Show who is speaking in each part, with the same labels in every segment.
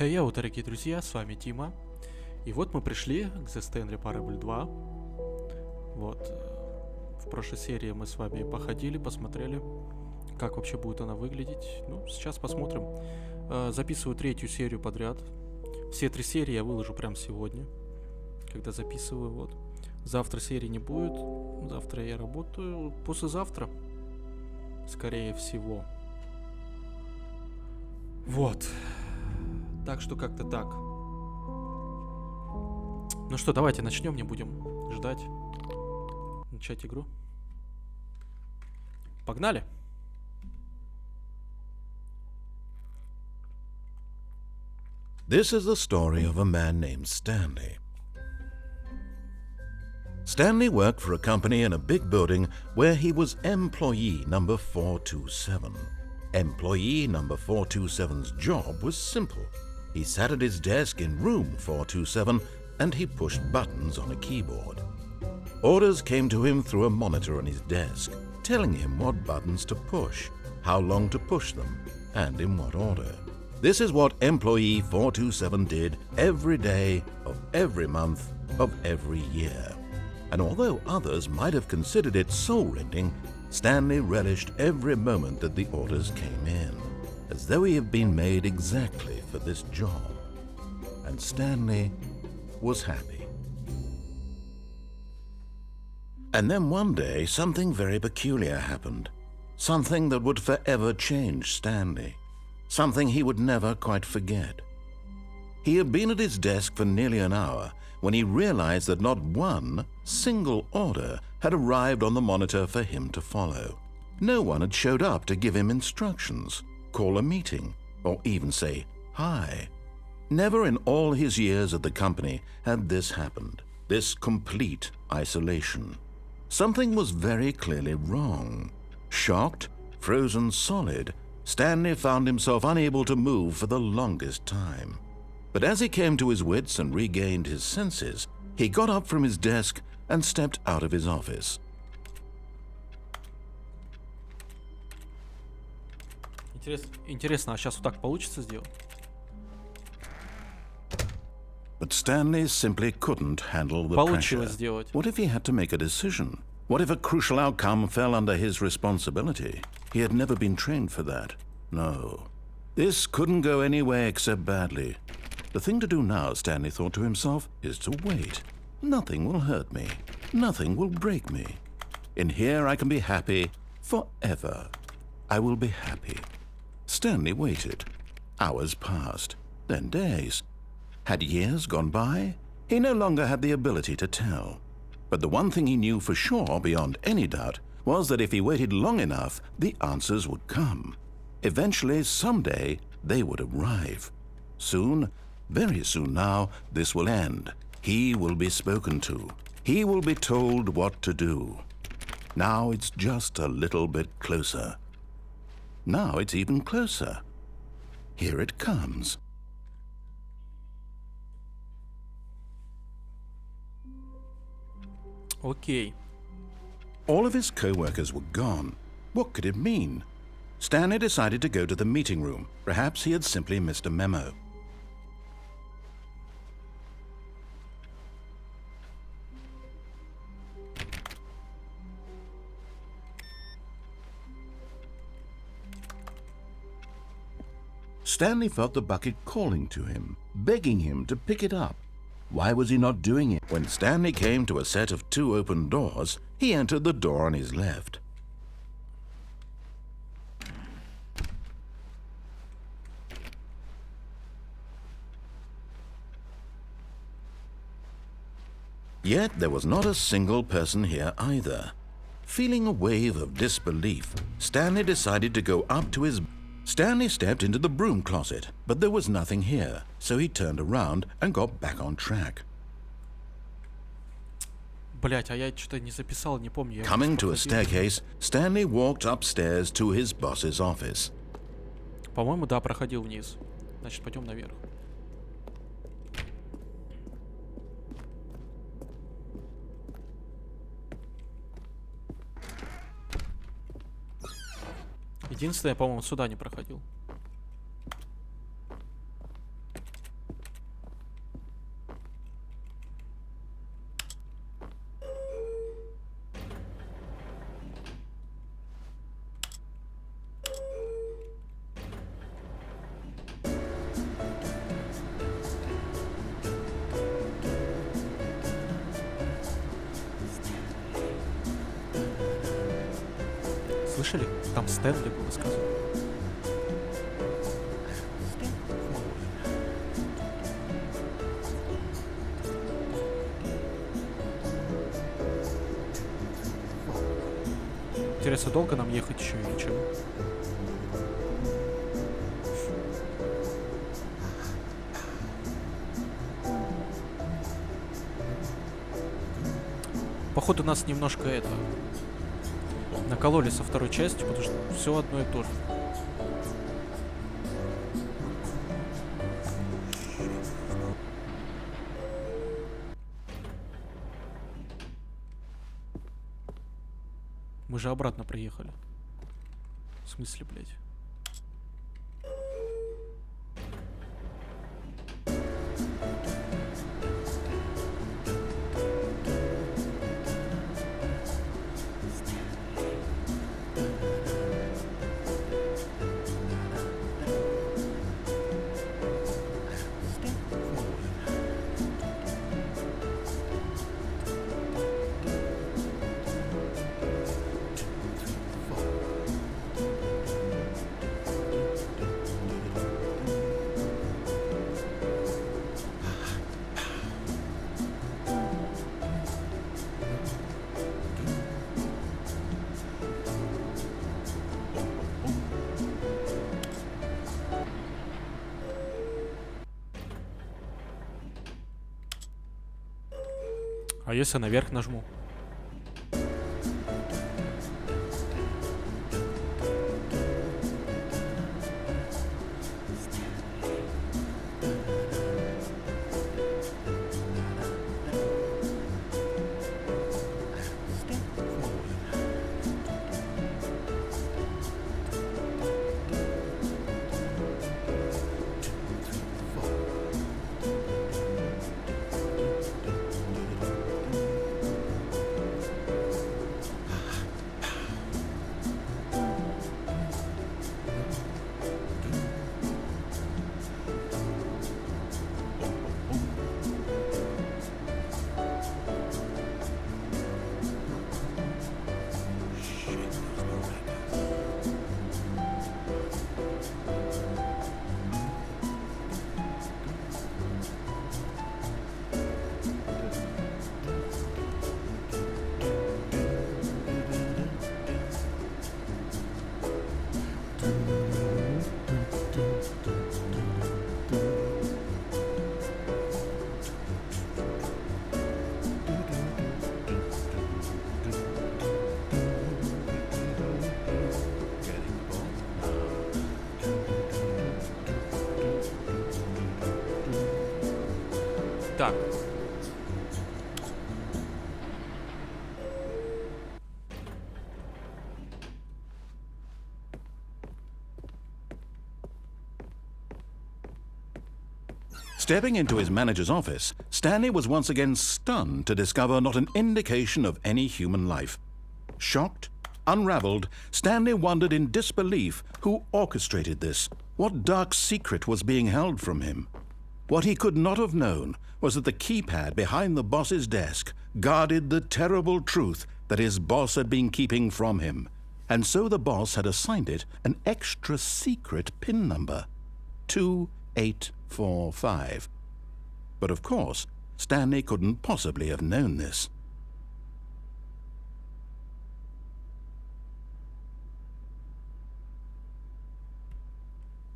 Speaker 1: Йоу, дорогие друзья, с вами Дима. И вот мы пришли к The Stanley Parable 2. Вот. В прошлой серии мы с вами походили, посмотрели, как вообще будет она выглядеть. Ну, сейчас посмотрим. Записываю третью серию подряд. Все 3 серии я выложу прямо сегодня, когда записываю. Вот. Завтра серии не будет. Завтра я работаю. Послезавтра, скорее всего. Вот. Так что как-то так. Ну что, давайте начнем, не будем ждать. Начать игру. Погнали!
Speaker 2: This is the story of a man named Stanley. Stanley worked for a company in a big building where he was employee number 427. Employee number 427's job was simple. He sat at his desk in room 427 and he pushed buttons on a keyboard. Orders came to him through a monitor on his desk, telling him what buttons to push, how long to push them, and in what order. This is what employee 427 did every day of every month of every year. And although others might have considered it soul-rending, Stanley relished every moment that the orders came in, as though he had been made exactly for this job. And Stanley was happy. And then one day, something very peculiar happened. Something that would forever change Stanley. Something he would never quite forget. He had been at his desk for nearly an hour when he realized that not one single order had arrived on the monitor for him to follow. No one had showed up to give him instructions, call a meeting, or even say hi. Never in all his years at the company had this happened, this complete isolation. Something was very clearly wrong. Shocked, frozen solid, Stanley found himself unable to move for the longest time. But as he came to his wits and regained his senses, he got up from his desk and stepped out of his office.
Speaker 1: Интересно, а сейчас вот так получится сделать?
Speaker 2: But Stanley simply couldn't handle the pressure.
Speaker 1: Получилось сделать.
Speaker 2: What if he had to make a decision? What if a crucial outcome fell under his responsibility? He had never been trained for that. No. This couldn't go any way except badly. The thing to do now, Stanley thought to himself, is to wait. Nothing will hurt me. Nothing will break me. In here I can be happy forever. I will be happy. Stanley waited. Hours passed, then days. Had years gone by? He no longer had the ability to tell. But the one thing he knew for sure, beyond any doubt, was that if he waited long enough, the answers would come. Eventually, someday, they would arrive. Soon, very soon now, this will end. He will be spoken to. He will be told what to do. Now it's just a little bit closer. Now it's even closer. Here it comes.
Speaker 1: Окей.
Speaker 2: All of his co-workers were gone. What could it mean? Stanley decided to go to the meeting room. Perhaps he had simply missed a memo. Stanley felt the bucket calling to him, begging him to pick it up. Why was he not doing it? When Stanley came to a set of 2 open doors, he entered the door on his left. Yet there was not a single person here either. Feeling a wave of disbelief, Stanley decided to go up to his... Stanley stepped into the broom closet, but there was nothing here, so he turned around and got back on track.
Speaker 1: Блять, а я что-то не записал, не помню.
Speaker 2: Coming to a staircase, Stanley walked upstairs to his boss's office.
Speaker 1: По-моему, да, проходил вниз. Значит, пойдем наверх. Единственное, по-моему, сюда не проходил. Слышали? Там Стэнли было сказано. Интересно, долго нам ехать еще или чего? Походу нас немножко это накололи со второй части, потому что все одно и то же. Мы же обратно приехали. В смысле, блядь? А если наверх нажму? Так.
Speaker 2: Stepping into his manager's office, Stanley was once again stunned to discover not an indication of any human life. Shocked, unraveled, Stanley wondered in disbelief who orchestrated this, what dark secret was being held from him. What he could not have known was that the keypad behind the boss's desk guarded the terrible truth that his boss had been keeping from him, and so the boss had assigned it an extra secret PIN number, 2845. But of course, Stanley couldn't possibly have known this.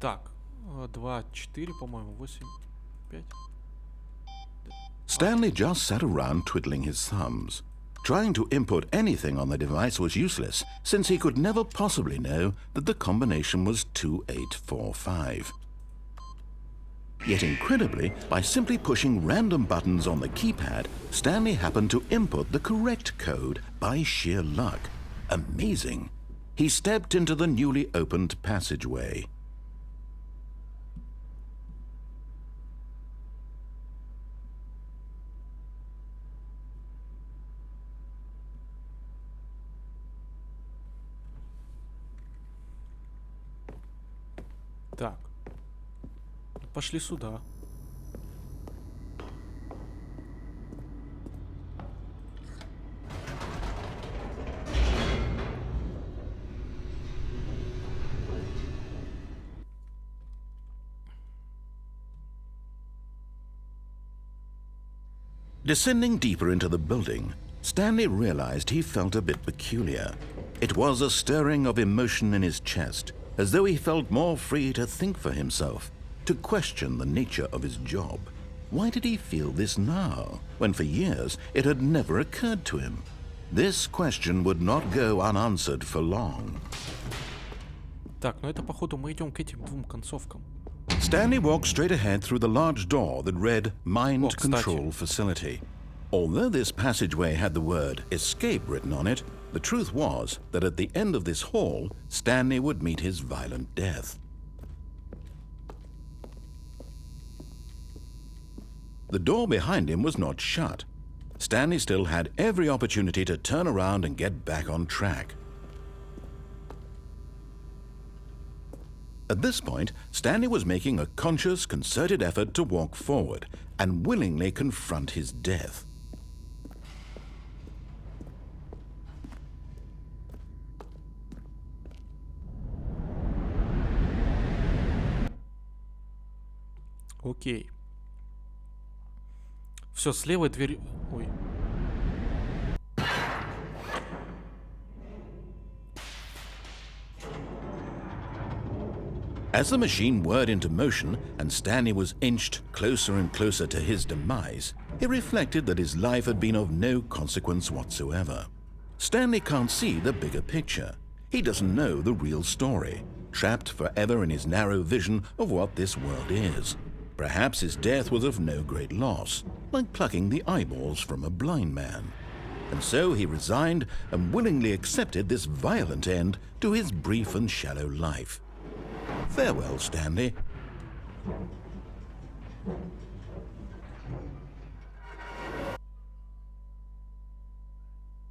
Speaker 1: Так, 2, 4, по-моему, 8, 5.
Speaker 2: Stanley just sat around twiddling his thumbs. Trying to input anything on the device was useless, since he could never possibly know that the combination was 2845. Yet incredibly, by simply pushing random buttons on the keypad, Stanley happened to input the correct code by sheer luck. Amazing. He stepped into the newly opened passageway.
Speaker 1: Так. Пошли сюда.
Speaker 2: Descending deeper into the building, Stanley realized he felt a bit peculiar. It was a stirring of emotion in his chest, as though he felt more free to think for himself, to question the nature of his job. Why did he feel this now, when for years it had never occurred to him? This question would not go unanswered for long.
Speaker 1: Так, ну это походу мы идем к этим двум концовкам.
Speaker 2: Stanley walked straight ahead through the large door that read Mind
Speaker 1: кстати.
Speaker 2: Control Facility. Although this passageway had the word escape written on it, the truth was that at the end of this hall, Stanley would meet his violent death. The door behind him was not shut. Stanley still had every opportunity to turn around and get back on track. At this point, Stanley was making a conscious, concerted effort to walk forward and willingly confront his death.
Speaker 1: Окей. Все, с левой двери... Ой.
Speaker 2: As the machine whirred into motion and Stanley was inched closer and closer to his demise, he reflected that his life had been of no consequence whatsoever. Stanley can't see the bigger picture. He doesn't know the real story, trapped forever in his narrow vision of what this world is. Perhaps his death was of no great loss, like plucking the eyeballs from a blind man. And so he resigned and willingly accepted this violent end to his brief and shallow life. Farewell, Stanley.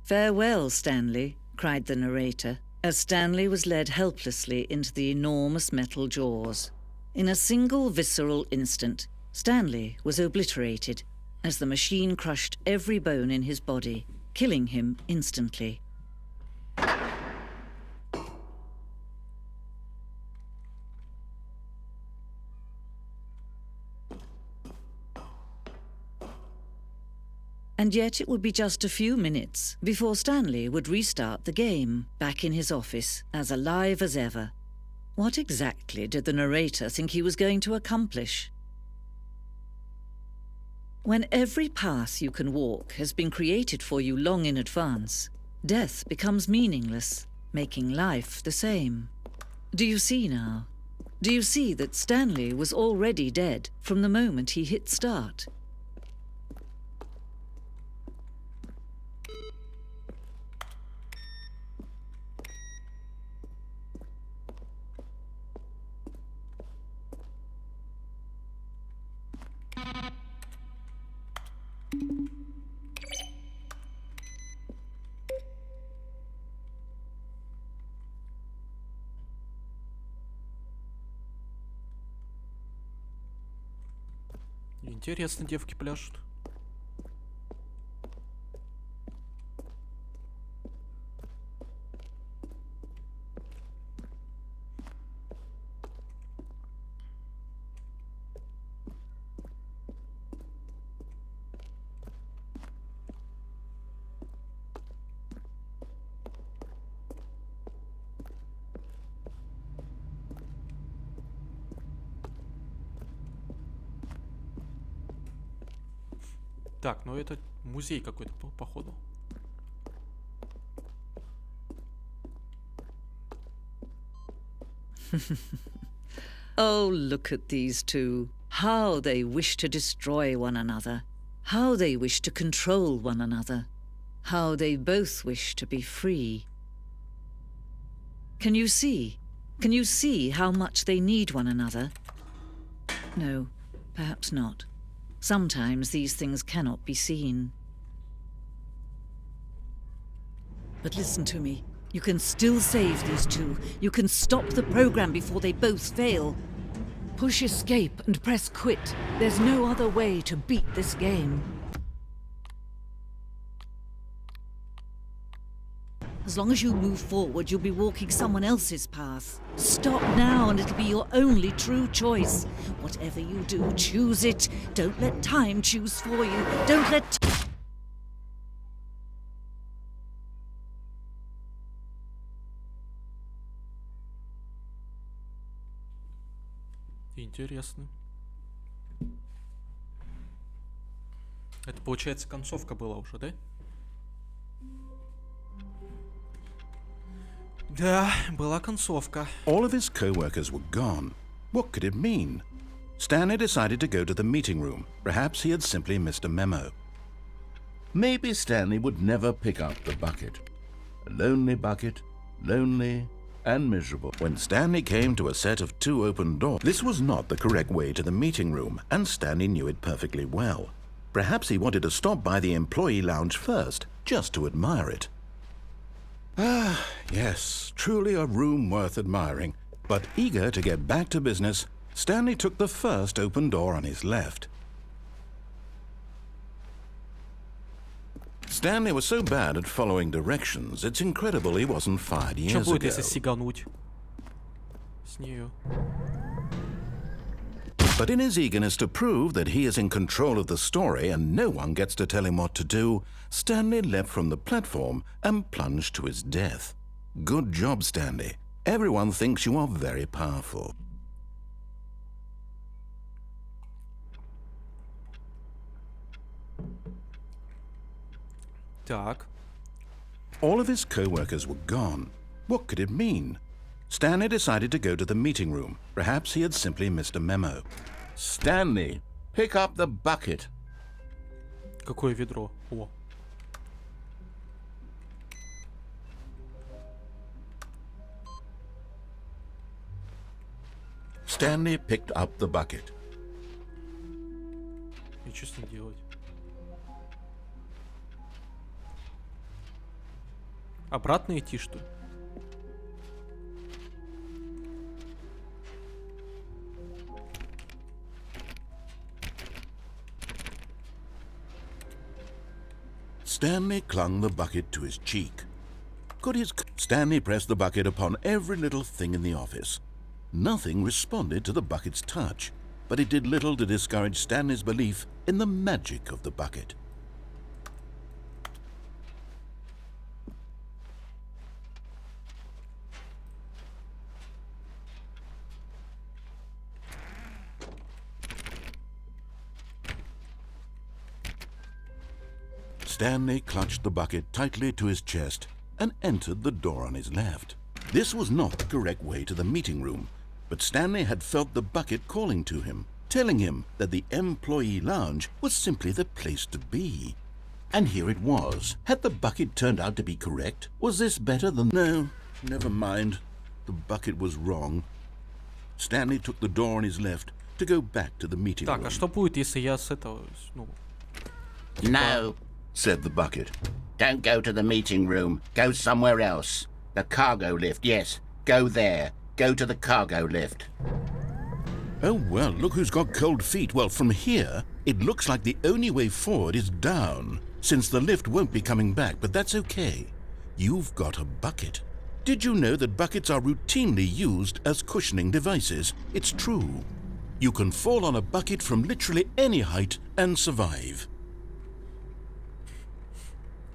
Speaker 3: Farewell, Stanley, cried the narrator, as Stanley was led helplessly into the enormous metal jaws. In a single visceral instant, Stanley was obliterated as the machine crushed every bone in his body, killing him instantly. And yet it would be just a few minutes before Stanley would restart the game, back in his office, as alive as ever. What exactly did the narrator think he was going to accomplish? When every path you can walk has been created for you long in advance, death becomes meaningless, making life the same. Do you see now? Do you see that Stanley was already dead from the moment he hit start?
Speaker 1: Интересно, девки пляшут. Так, ну это музей какой-то, походу.
Speaker 3: Oh, look at these two. How they wish to destroy one another. How they wish to control one another. How they both wish to be free. Can you see? Can you see how much they need one another? No, perhaps not. Sometimes these things cannot be seen. But listen to me. You can still save these two. You can stop the program before they both fail. Push escape and press quit. There's no other way to beat this game. As long as you move forward, you'll be walking someone else's path. Stop now and it'll be your only true choice. Whatever you do, choose it. Don't let time choose for you. Don't let...
Speaker 1: Интересно. Это, получается, концовка была уже, да? Да, была концовка.
Speaker 2: All of his co-workers were gone. What could it mean? Stanley decided to go to the meeting room. Perhaps he had simply missed a memo. Maybe Stanley would never pick up the bucket. A lonely bucket, lonely and miserable. When Stanley came to a set of 2 open doors, this was not the correct way to the meeting room, and Stanley knew it perfectly well. Perhaps he wanted to stop by the employee lounge first, just to admire it. Ah, yes, truly a room worth admiring. But eager to get back to business, Stanley took the first open door on his left. Stanley was so bad at following directions, it's incredible he wasn't fired
Speaker 1: Что
Speaker 2: years
Speaker 1: будет,
Speaker 2: ago.
Speaker 1: если сигануть с нее?
Speaker 2: But in his eagerness to prove that he is in control of the story and no one gets to tell him what to do, Stanley leapt from the platform and plunged to his death. Good job, Stanley. Everyone thinks you are very powerful.
Speaker 1: Так.
Speaker 2: All of his co-workers were gone. What could it mean? Stanley decided to go to the meeting room. Perhaps he had simply missed a memo. Stanley, pick up the bucket.
Speaker 1: Какое ведро? О.
Speaker 2: Stanley picked up the bucket.
Speaker 1: И что с ним делать? Обратно идти, что ли?
Speaker 2: Stanley clung the bucket to his cheek. Stanley pressed the bucket upon every little thing in the office. Nothing responded to the bucket's touch, but it did little to discourage Stanley's belief in the magic of the bucket. Stanley clutched the bucket tightly to his chest and entered the door on his left. This was not the correct way to the meeting room, but Stanley had felt the bucket calling to him, telling him that the employee lounge was simply the place to be. And here it was. Had the bucket turned out to be correct? Was this better than... No, never mind. The bucket was wrong. Stanley took the door on his left to go back to the meeting room.
Speaker 1: Так, а что будет, если я с этого... Ну...
Speaker 4: No,
Speaker 2: said the bucket.
Speaker 4: don't go to the meeting room. Go somewhere else. The cargo lift, yes. Go there. Go to the cargo lift.
Speaker 2: Oh, well, look who's got cold feet. Well, from here, it looks like the only way forward is down, since the lift won't be coming back, but that's okay. You've got a bucket. Did you know that buckets are routinely used as cushioning devices? It's true. You can fall on a bucket from literally any height and survive.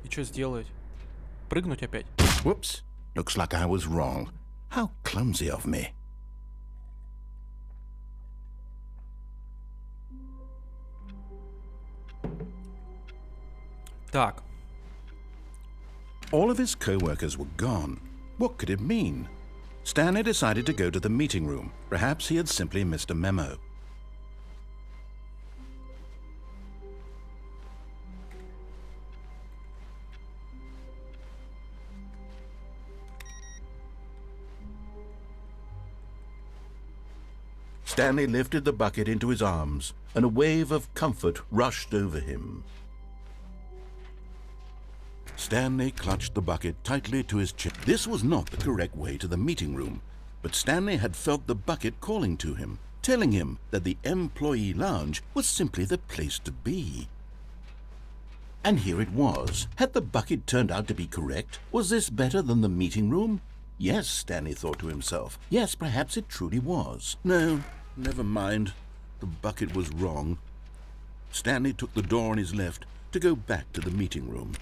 Speaker 1: И что сделать? Прыгнуть опять?
Speaker 2: Whoops. Looks like I was wrong. How clumsy of me.
Speaker 1: Так.
Speaker 2: All of his co-workers were gone. What could it mean? Stanley decided to go to the meeting room. Perhaps he had simply missed a memo. Stanley lifted the bucket into his arms, and a wave of comfort rushed over him. Stanley clutched the bucket tightly to his chest. This was not the correct way to the meeting room, but Stanley had felt the bucket calling to him, telling him that the employee lounge was simply the place to be. And here it was. Had the bucket turned out to be correct? Was this better than the meeting room? Yes, Stanley thought to himself. Yes, perhaps it truly was. No, never mind. The bucket was wrong. Stanley took the door on his left to go back to the meeting room.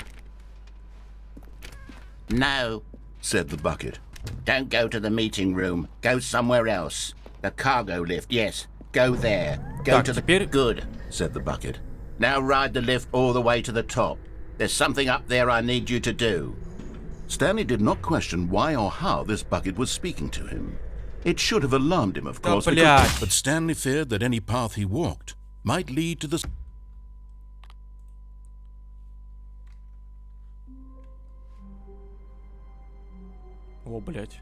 Speaker 4: No,
Speaker 2: Said the bucket.
Speaker 4: don't go to the meeting room. Go somewhere else. The cargo lift, yes. Go there. Go
Speaker 1: Так,
Speaker 4: to the...
Speaker 1: теперь-
Speaker 4: Good.
Speaker 2: Said the bucket.
Speaker 4: Now ride the lift all the way to the top. There's something up there I need you to do.
Speaker 2: Stanley did not question why or how this bucket was speaking to him. It should have alarmed him, of
Speaker 1: Да,
Speaker 2: course,
Speaker 1: блядь.
Speaker 2: but Stanley feared that any path he walked might lead to the...
Speaker 1: О, блядь.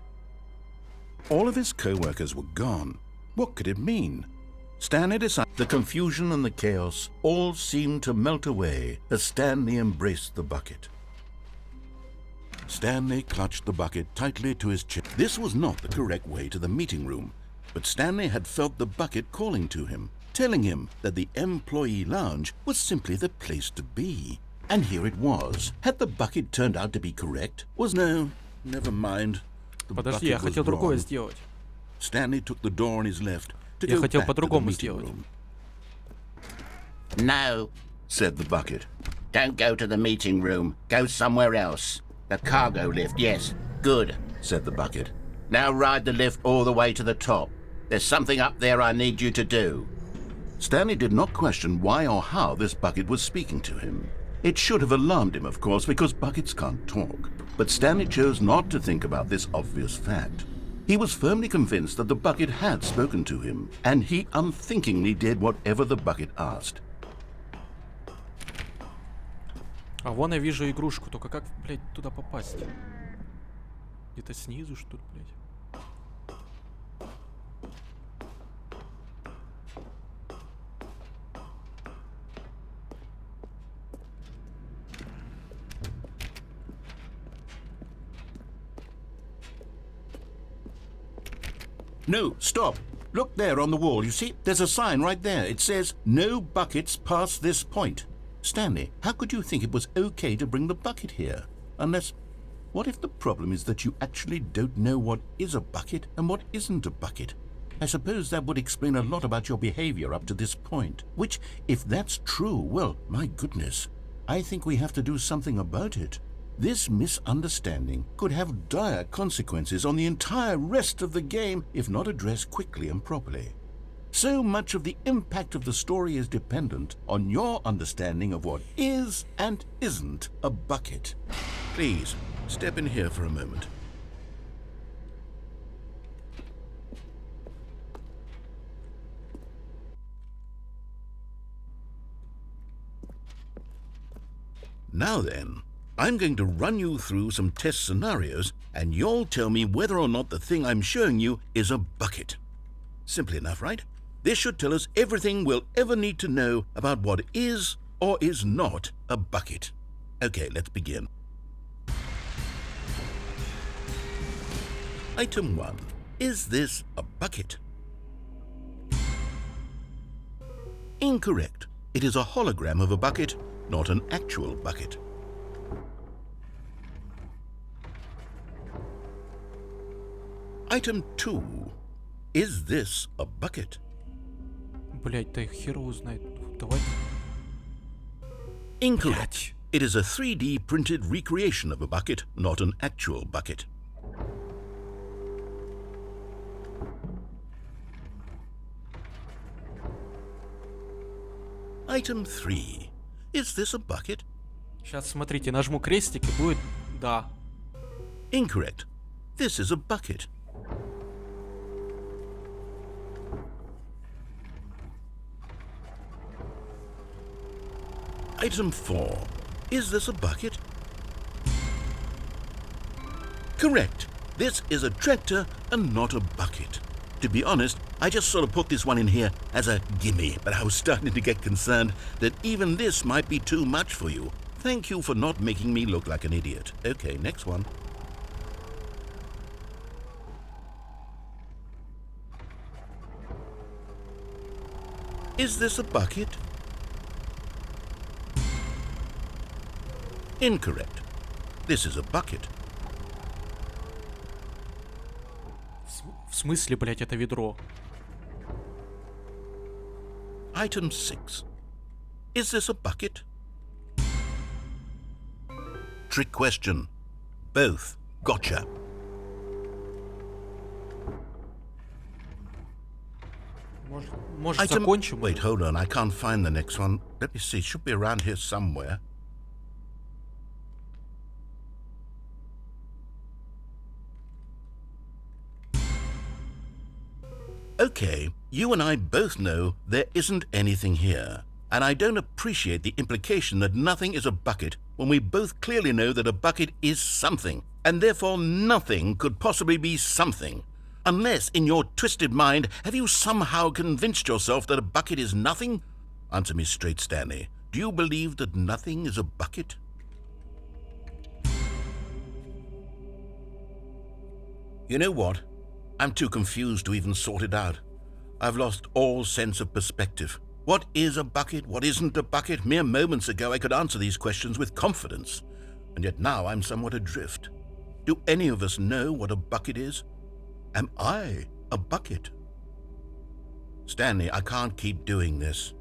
Speaker 2: All of his co-workers were gone. What could it mean? Stanley decided the confusion and the chaos all seemed to melt away as Stanley embraced the bucket. Stanley clutched the bucket tightly to his chest. This was not the correct way to the meeting room, but Stanley had felt the bucket calling to him, telling him that the employee lounge was simply the place to be. And here it was. Had the bucket turned out to be correct? Was no, never mind. The
Speaker 1: Подожди, я
Speaker 2: bucket was
Speaker 1: хотел другое
Speaker 2: wrong.
Speaker 1: сделать.
Speaker 2: Stanley took the door on his left to
Speaker 1: Я
Speaker 2: go
Speaker 1: хотел
Speaker 2: back to the
Speaker 1: по-другому
Speaker 2: meeting
Speaker 1: сделать.
Speaker 2: room.
Speaker 4: No,
Speaker 2: Said the bucket.
Speaker 4: don't go to the meeting room. Go somewhere else. The cargo lift, yes. Good.
Speaker 2: Said the bucket.
Speaker 4: Now ride the lift all the way to the top. There's something up there I need you to do.
Speaker 2: Stanley did not question why or how this bucket was speaking to him. It should have alarmed him, of course, because buckets can't talk. But Stanley chose not to think about this obvious fact. He was firmly convinced that the bucket had spoken to him, and he unthinkingly did whatever the bucket asked.
Speaker 1: А вон я вижу игрушку, только как, блядь, туда попасть? Где-то снизу, что ли, блядь?
Speaker 2: No, stop. Look there on the wall, you see? There's a sign right there. It says, "No buckets past this point." Stanley, how could you think it was okay to bring the bucket here? Unless... What if the problem is that you actually don't know what is a bucket and what isn't a bucket? I suppose that would explain a lot about your behavior up to this point. Which, if that's true, well, my goodness, I think we have to do something about it. This misunderstanding could have dire consequences on the entire rest of the game if not addressed quickly and properly. So much of the impact of the story is dependent on your understanding of what is and isn't a bucket. Please, step in here for a moment. Now then, I'm going to run you through some test scenarios, and you'll tell me whether or not the thing I'm showing you is a bucket. Simple enough, right? This should tell us everything we'll ever need to know about what is or is not a bucket. Okay, let's begin. Item 1. Is this a bucket? Incorrect. It is a hologram of a bucket, not an actual bucket. Item 2. Is this a bucket?
Speaker 1: Блядь, да хер его знает. Давай.
Speaker 2: Incorrect. It is a 3D printed recreation of a bucket, not an actual bucket. Item 3. Is this a bucket?
Speaker 1: Сейчас, смотрите, нажму крестик и будет... Да.
Speaker 2: Incorrect. This is a bucket. Item 4. Is this a bucket? Correct. This is a tractor and not a bucket. To be honest, I just sort of put this one in here as a gimme, but I was starting to get concerned that even this might be too much for you. Thank you for not making me look like an idiot. Okay, next one. Is this a bucket? Incorrect. This is a bucket.
Speaker 1: В смысле, блядь, это ведро?
Speaker 2: Item 6. Is this a bucket? Trick question. Both. Gotcha.
Speaker 1: Может, закончим?
Speaker 2: Wait, hold on. I can't find the next one. Let me see. It should be around here somewhere. Okay, you and I both know there isn't anything here. And I don't appreciate the implication that nothing is a bucket when we both clearly know that a bucket is something, and therefore nothing could possibly be something. Unless, in your twisted mind, have you somehow convinced yourself that a bucket is nothing? Answer me straight, Stanley. Do you believe that nothing is a bucket? You know what? I'm too confused to even sort it out. I've lost all sense of perspective. What is a bucket? What isn't a bucket? Mere moments ago I could answer these questions with confidence, and yet now I'm somewhat adrift. Do any of us know what a bucket is? Am I a bucket? Stanley, I can't keep doing this.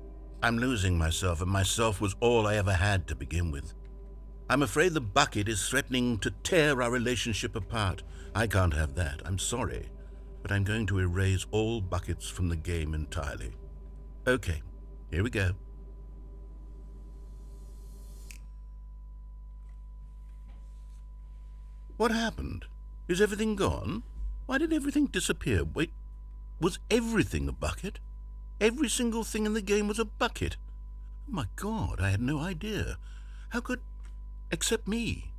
Speaker 2: I'm losing myself, and myself was all I ever had to begin with. I'm afraid the bucket is threatening to tear our relationship apart. I can't have that. I'm sorry, but I'm going to erase all buckets from the game entirely. Okay, here we go. What happened? Is everything gone? Why did everything disappear? Wait, was everything a bucket? Every single thing in the game was a bucket. Oh my God, I had no idea. How could... except me.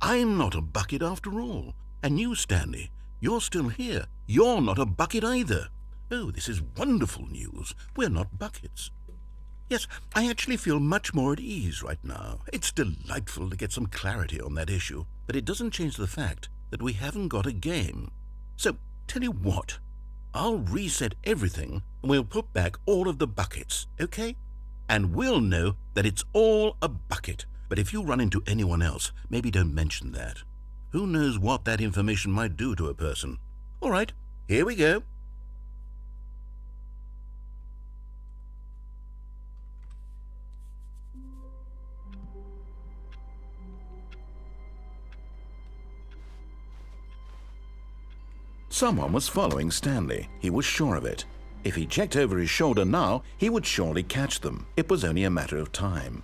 Speaker 2: I'm not a bucket after all. And you, Stanley, you're still here. You're not a bucket either. Oh, this is wonderful news. We're not buckets. Yes, I actually feel much more at ease right now. It's delightful to get some clarity on that issue, but it doesn't change the fact that we haven't got a game. So, tell you what, I'll reset everything and we'll put back all of the buckets, okay? And we'll know that it's all a bucket. But if you run into anyone else, maybe don't mention that. Who knows what that information might do to a person? All right, here we go. Someone was following Stanley. He was sure of it. If he checked over his shoulder now, he would surely catch them. It was only a matter of time.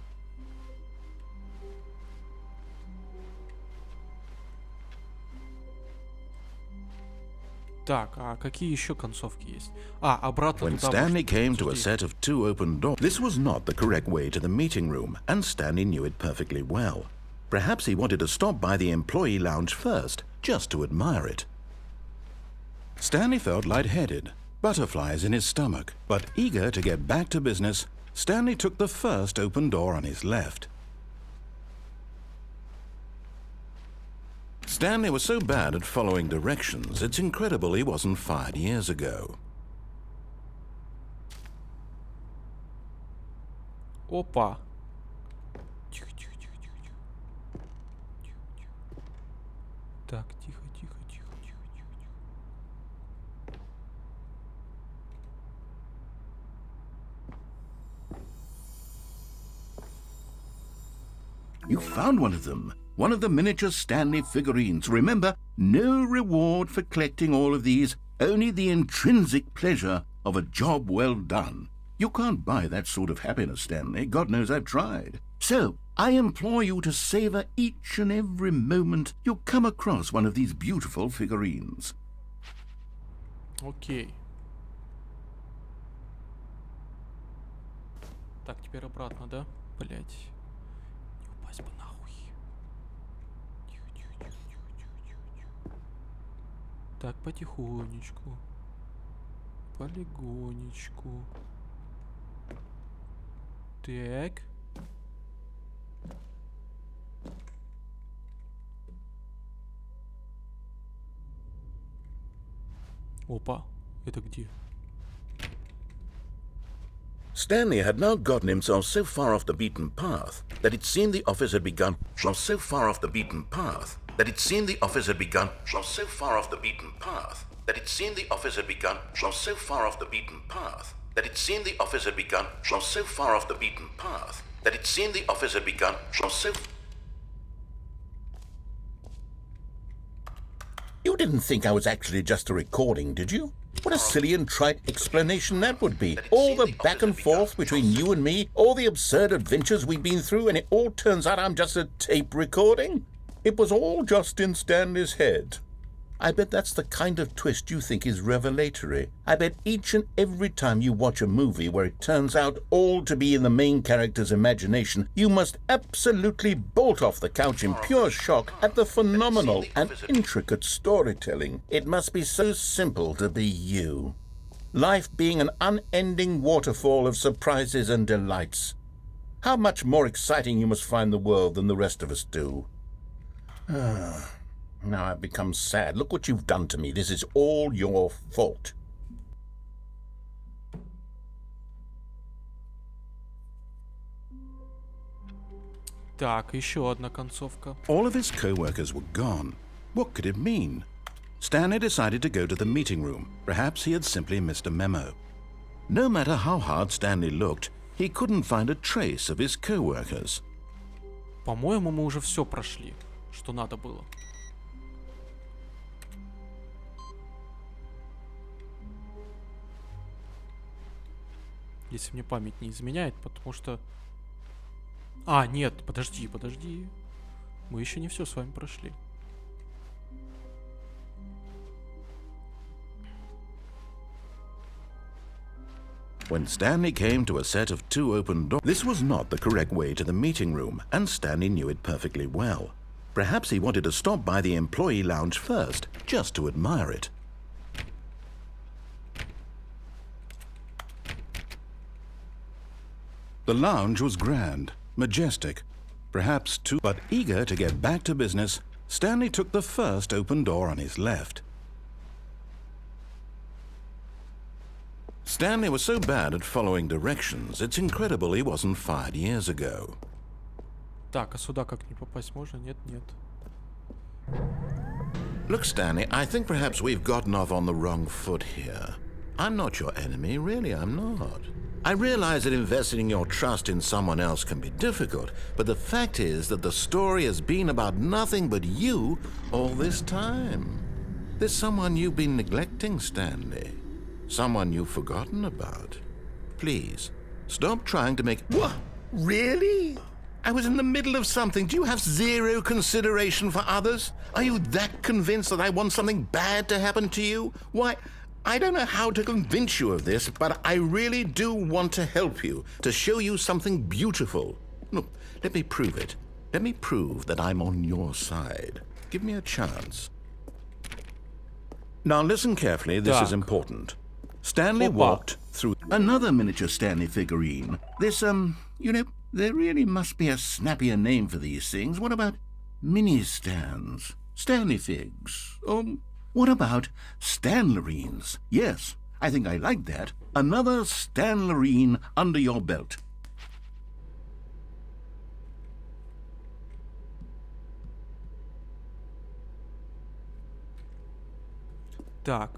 Speaker 1: Так, а какие еще концовки есть? А, обратно
Speaker 2: When
Speaker 1: туда
Speaker 2: Stanley
Speaker 1: можно-
Speaker 2: came to a
Speaker 1: Подожди.
Speaker 2: set of two open doors, this was not the correct way to the meeting room, and Stanley knew it perfectly well. Perhaps he wanted to stop by the employee lounge first, just to admire it. Stanley felt lightheaded, butterflies in his stomach, but eager to get back to business, Stanley took the first open door on his left. Stanley was so bad at following directions, it's incredible he wasn't fired years ago.
Speaker 1: Опа. Тихо, тихо, тихо, тихо, тихо. Тихо, тихо. Так, тихо, тихо, тихо, тихо, тихо, тихо.
Speaker 2: You found one of them. One of the miniature Stanley figurines. Remember, no reward for collecting all of these, only the intrinsic pleasure of a job well done. You can't buy that sort of happiness, Stanley. God knows I've tried. So, I implore you to savor each and every moment you come across one of these beautiful figurines.
Speaker 1: Окей. Так, теперь обратно, да? Блять. Не упасть бы нахуй. Тихо, тихо, тихо, тихо, тихо, тихо, тихо. Так, потихонечку. Полегонечку. Так. Опа, это где?
Speaker 2: Stanley had now gotten himself so far off the beaten path that it seemed the office had begun so far off the beaten path that it seemed the office had begun so far off the beaten path that it seemed the office had begun so far off the beaten path that it seemed the office had begun so far off the beaten path that it seemed the office had begun so.
Speaker 5: You didn't think I was actually just a recording, did you? What a silly and trite explanation that would be. All the back and forth between you and me, all the absurd adventures we've been through, and it all turns out I'm just a tape recording? It was all just in Stanley's head. I bet that's the kind of twist you think is revelatory. I bet each and every time you watch a movie where it turns out all to be in the main character's imagination, you must absolutely bolt off the couch in pure shock at the phenomenal and intricate storytelling. It must be so simple to be you. Life being an unending waterfall of surprises and delights. How much more exciting you must find the world than the rest of us do. Now I've become sad. Look what you've done to me. This is all your fault.
Speaker 1: Так, еще одна концовка.
Speaker 2: All of his co-workers were gone. What could it mean? Stanley decided to go to the meeting room. Perhaps he had simply missed a memo. No matter how hard Stanley looked, he couldn't find a trace of his co-workers.
Speaker 1: По-моему, мы уже все прошли, что надо было. Если мне память не изменяет, потому что... А, нет, подожди. Мы еще не все с вами прошли.
Speaker 2: When Stanley came to a set of 2 open doors, this was not the correct way to the meeting room, and Stanley knew it perfectly well. Perhaps he wanted to stop by the employee lounge first, just to admire it. The lounge was grand, majestic, perhaps too, but eager to get back to business, Stanley took the first open door on his left. Stanley was so bad at following directions, it's incredible he wasn't fired years ago.
Speaker 1: Так, а сюда как не попасть можно? Нет.
Speaker 2: Look, Stanley, I think perhaps we've gotten off on the wrong foot here. I'm not your enemy, really, I'm not. I realize that investing your trust in someone else can be difficult, but the fact is that the story has been about nothing but you all this time. There's someone you've been neglecting, Stanley. Someone you've forgotten about. Please, stop trying to make...
Speaker 5: What? Really?
Speaker 2: I was in the middle of something. Do you have zero consideration for others? Are you that convinced that I want something bad to happen to you? Why, I don't know how to convince you of this, but I really do want to help you, to show you something beautiful. Look, let me prove it. Let me prove that I'm on your side. Give me a chance. Now listen carefully, this is important. Stanley walked through another miniature Stanley figurine. This, you know, there really must be a snappier name for these things. What about mini-stands? Stanley figs? What about Stanlerines? Yes, I think I like that. Another Stanlerine under your belt.
Speaker 1: Так.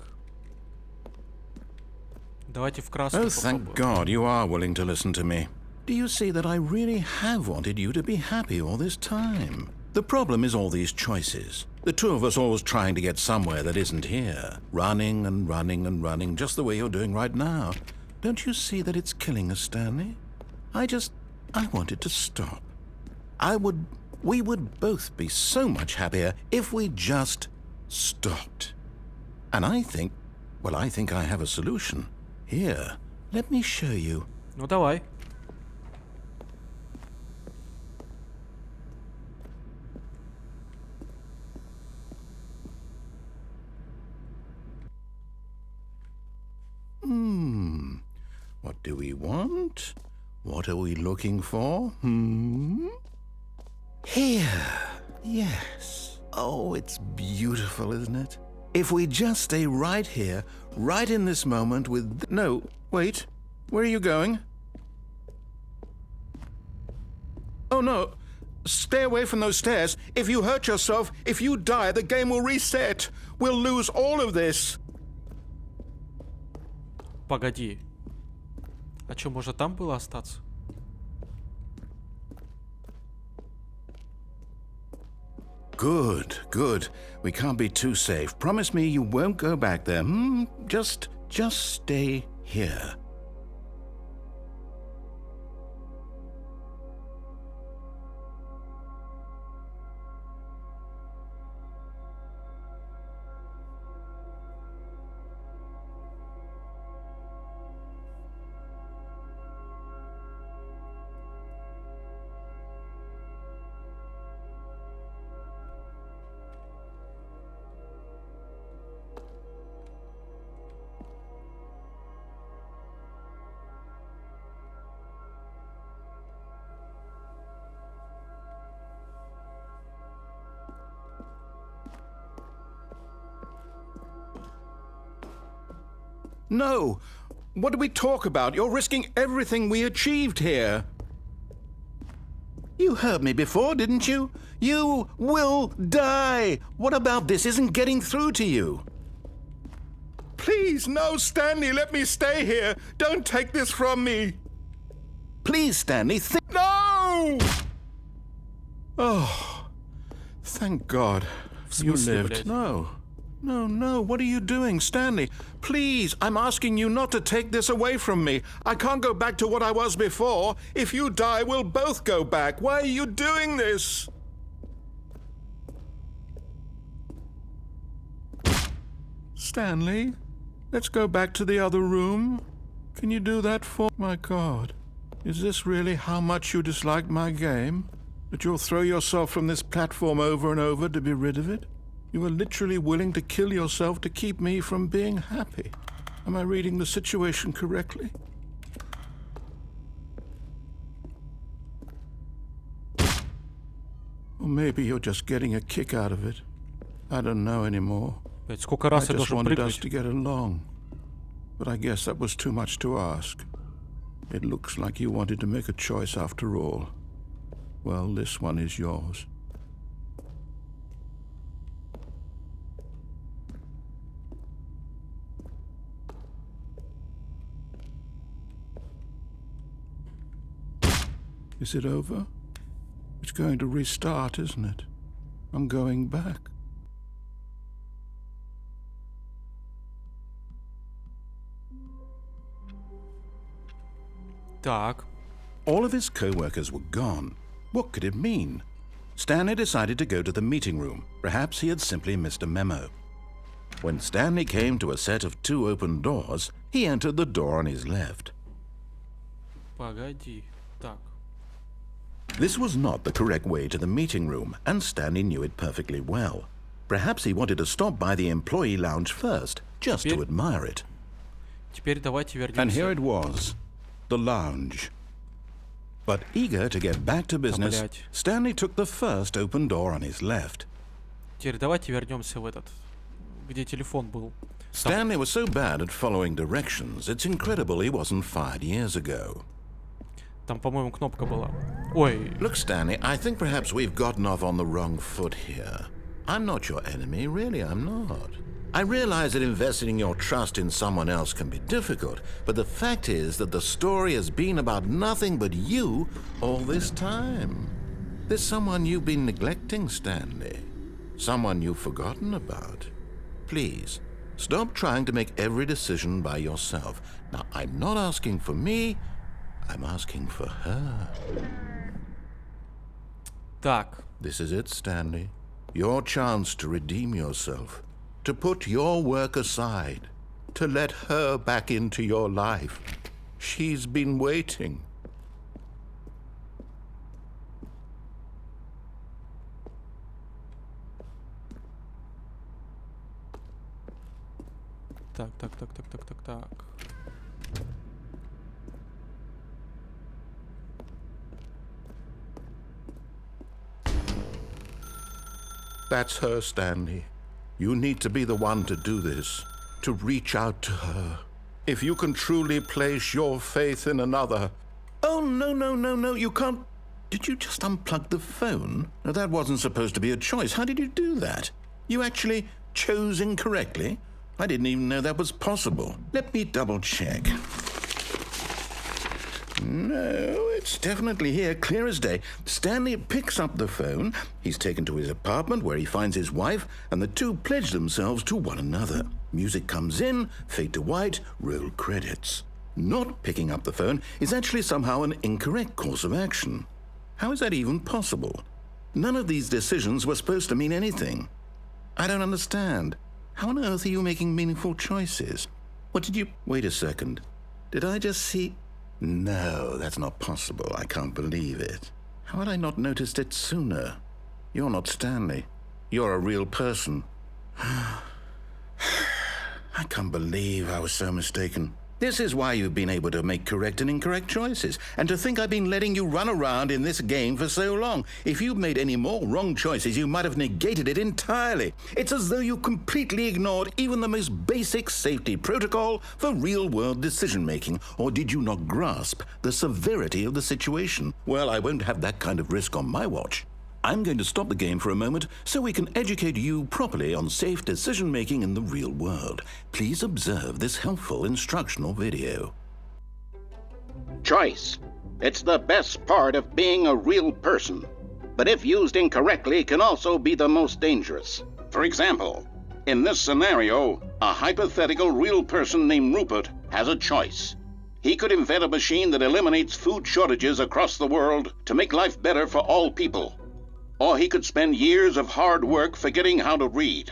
Speaker 1: Давайте в красную
Speaker 2: Oh, thank
Speaker 1: попробуем.
Speaker 2: God you are willing to listen to me. Do you see that I really have wanted you to be happy all this time? The problem is all these choices. The two of us always trying to get somewhere that isn't here. Running and running and running, just the way you're doing right now. Don't you see that it's killing us, Stanley? I wanted to stop. We would both be so much happier if we just stopped. And I think I have a solution. Here, let me show you.
Speaker 1: Ну давай.
Speaker 2: What do we want? What are we looking for? Here. Yes. Oh, it's beautiful, isn't it? If we just stay right here, right in this moment with... No, wait. Where are you going? Oh no! Stay away from those stairs. If you hurt yourself, if you die, the game will reset. We'll lose all of this.
Speaker 1: Погоди. А чё, может там было остаться?
Speaker 2: Good, good. We can't be too safe. Promise me you won't go back there. Just stay here. No! What do we talk about? You're risking everything we achieved here. You heard me before, didn't you? You will die! What about this isn't getting through to you? Please, no, Stanley, let me stay here. Don't take this from me. Please, Stanley, No! Oh, thank God. You lived.
Speaker 1: блядь?
Speaker 2: No, what are you doing, Stanley? Please, I'm asking you not to take this away from me. I can't go back to what I was before. If you die, we'll both go back. Why are you doing this? Stanley, let's go back to the other room. Can you do that for... My God, is this really how much you dislike my game? That you'll throw yourself from this platform over and over to be rid of it? You were literally willing to kill yourself to keep me from being happy. Am I reading the situation correctly? Or maybe you're just getting a kick out of it. I don't know anymore.
Speaker 1: Блядь, сколько
Speaker 2: I
Speaker 1: раз я
Speaker 2: just
Speaker 1: должен
Speaker 2: wanted us
Speaker 1: прыгнуть?
Speaker 2: to get along. But I guess that was too much to ask. It looks like you wanted to make a choice after all. Well, this one is yours. Is it over? It's going to restart, isn't it? I'm going back.
Speaker 1: Так.
Speaker 2: All of his co-workers were gone. What could it mean? Stanley decided to go to the meeting room. Perhaps he had simply missed a memo. When Stanley came to a set of 2 open doors, he entered the door on his left.
Speaker 1: Погоди. Так.
Speaker 2: This was not the correct way to the meeting room, and Stanley knew it perfectly well. Perhaps he wanted to stop by the employee lounge first, just to admire it.
Speaker 1: Теперь давайте
Speaker 2: And here
Speaker 1: вернемся.
Speaker 2: it was, the lounge. But eager to get back to business,
Speaker 1: блядь.
Speaker 2: Stanley took the first open door on his left.
Speaker 1: Теперь давайте вернемся в этот, где телефон был.
Speaker 2: Stanley was so bad at following directions, it's incredible he wasn't fired years ago.
Speaker 1: Там, по-моему, кнопка была. Ой,
Speaker 2: Look, Stanley, I think perhaps we've gotten off on the wrong foot here. I'm not your enemy, really, I'm not. I realize that investing your trust in someone else can be difficult, but the fact is that the story has been about nothing but you all this time. There's someone you've been neglecting, Stanley. Someone you've forgotten about. Please, stop trying to make every decision by yourself. Now, I'm not asking for me, I'm asking for her.
Speaker 1: так.
Speaker 2: This is it, Stanley. Your chance to redeem yourself. To put your work aside. To let her back into your life. She's been waiting.
Speaker 1: Так.
Speaker 2: That's her, Stanley. You need to be the one to do this. To reach out to her. If you can truly place your faith in another. Oh, no, you can't. Did you just unplug the phone? Now, that wasn't supposed to be a choice. How did you do that? You actually chose incorrectly? I didn't even know that was possible. Let me double check. No, it's definitely here, clear as day. Stanley picks up the phone. He's taken to his apartment where he finds his wife, and the two pledge themselves to one another. Music comes in, fade to white, roll credits. Not picking up the phone is actually somehow an incorrect course of action. How is that even possible? None of these decisions were supposed to mean anything. I don't understand. How on earth are you making meaningful choices? What did you... Wait a second. Did I just see... No, that's not possible. I can't believe it. How had I not noticed it sooner? You're not Stanley. You're a real person. I can't believe I was so mistaken. This is why you've been able to make correct and incorrect choices. And to think I've been letting you run around in this game for so long. If you'd made any more wrong choices, you might have negated it entirely. It's as though you completely ignored even the most basic safety protocol for real-world decision-making. Or did you not grasp the severity of the situation? Well, I won't have that kind of risk on my watch. I'm going to stop the game for a moment so we can educate you properly on safe decision-making in the real world. Please observe this helpful instructional video.
Speaker 4: Choice. It's the best part of being a real person. But if used incorrectly, can also be the most dangerous. For example, in this scenario, a hypothetical real person named Rupert has a choice. He could invent a machine that eliminates food shortages across the world to make life better for all people. Or he could spend years of hard work forgetting how to read.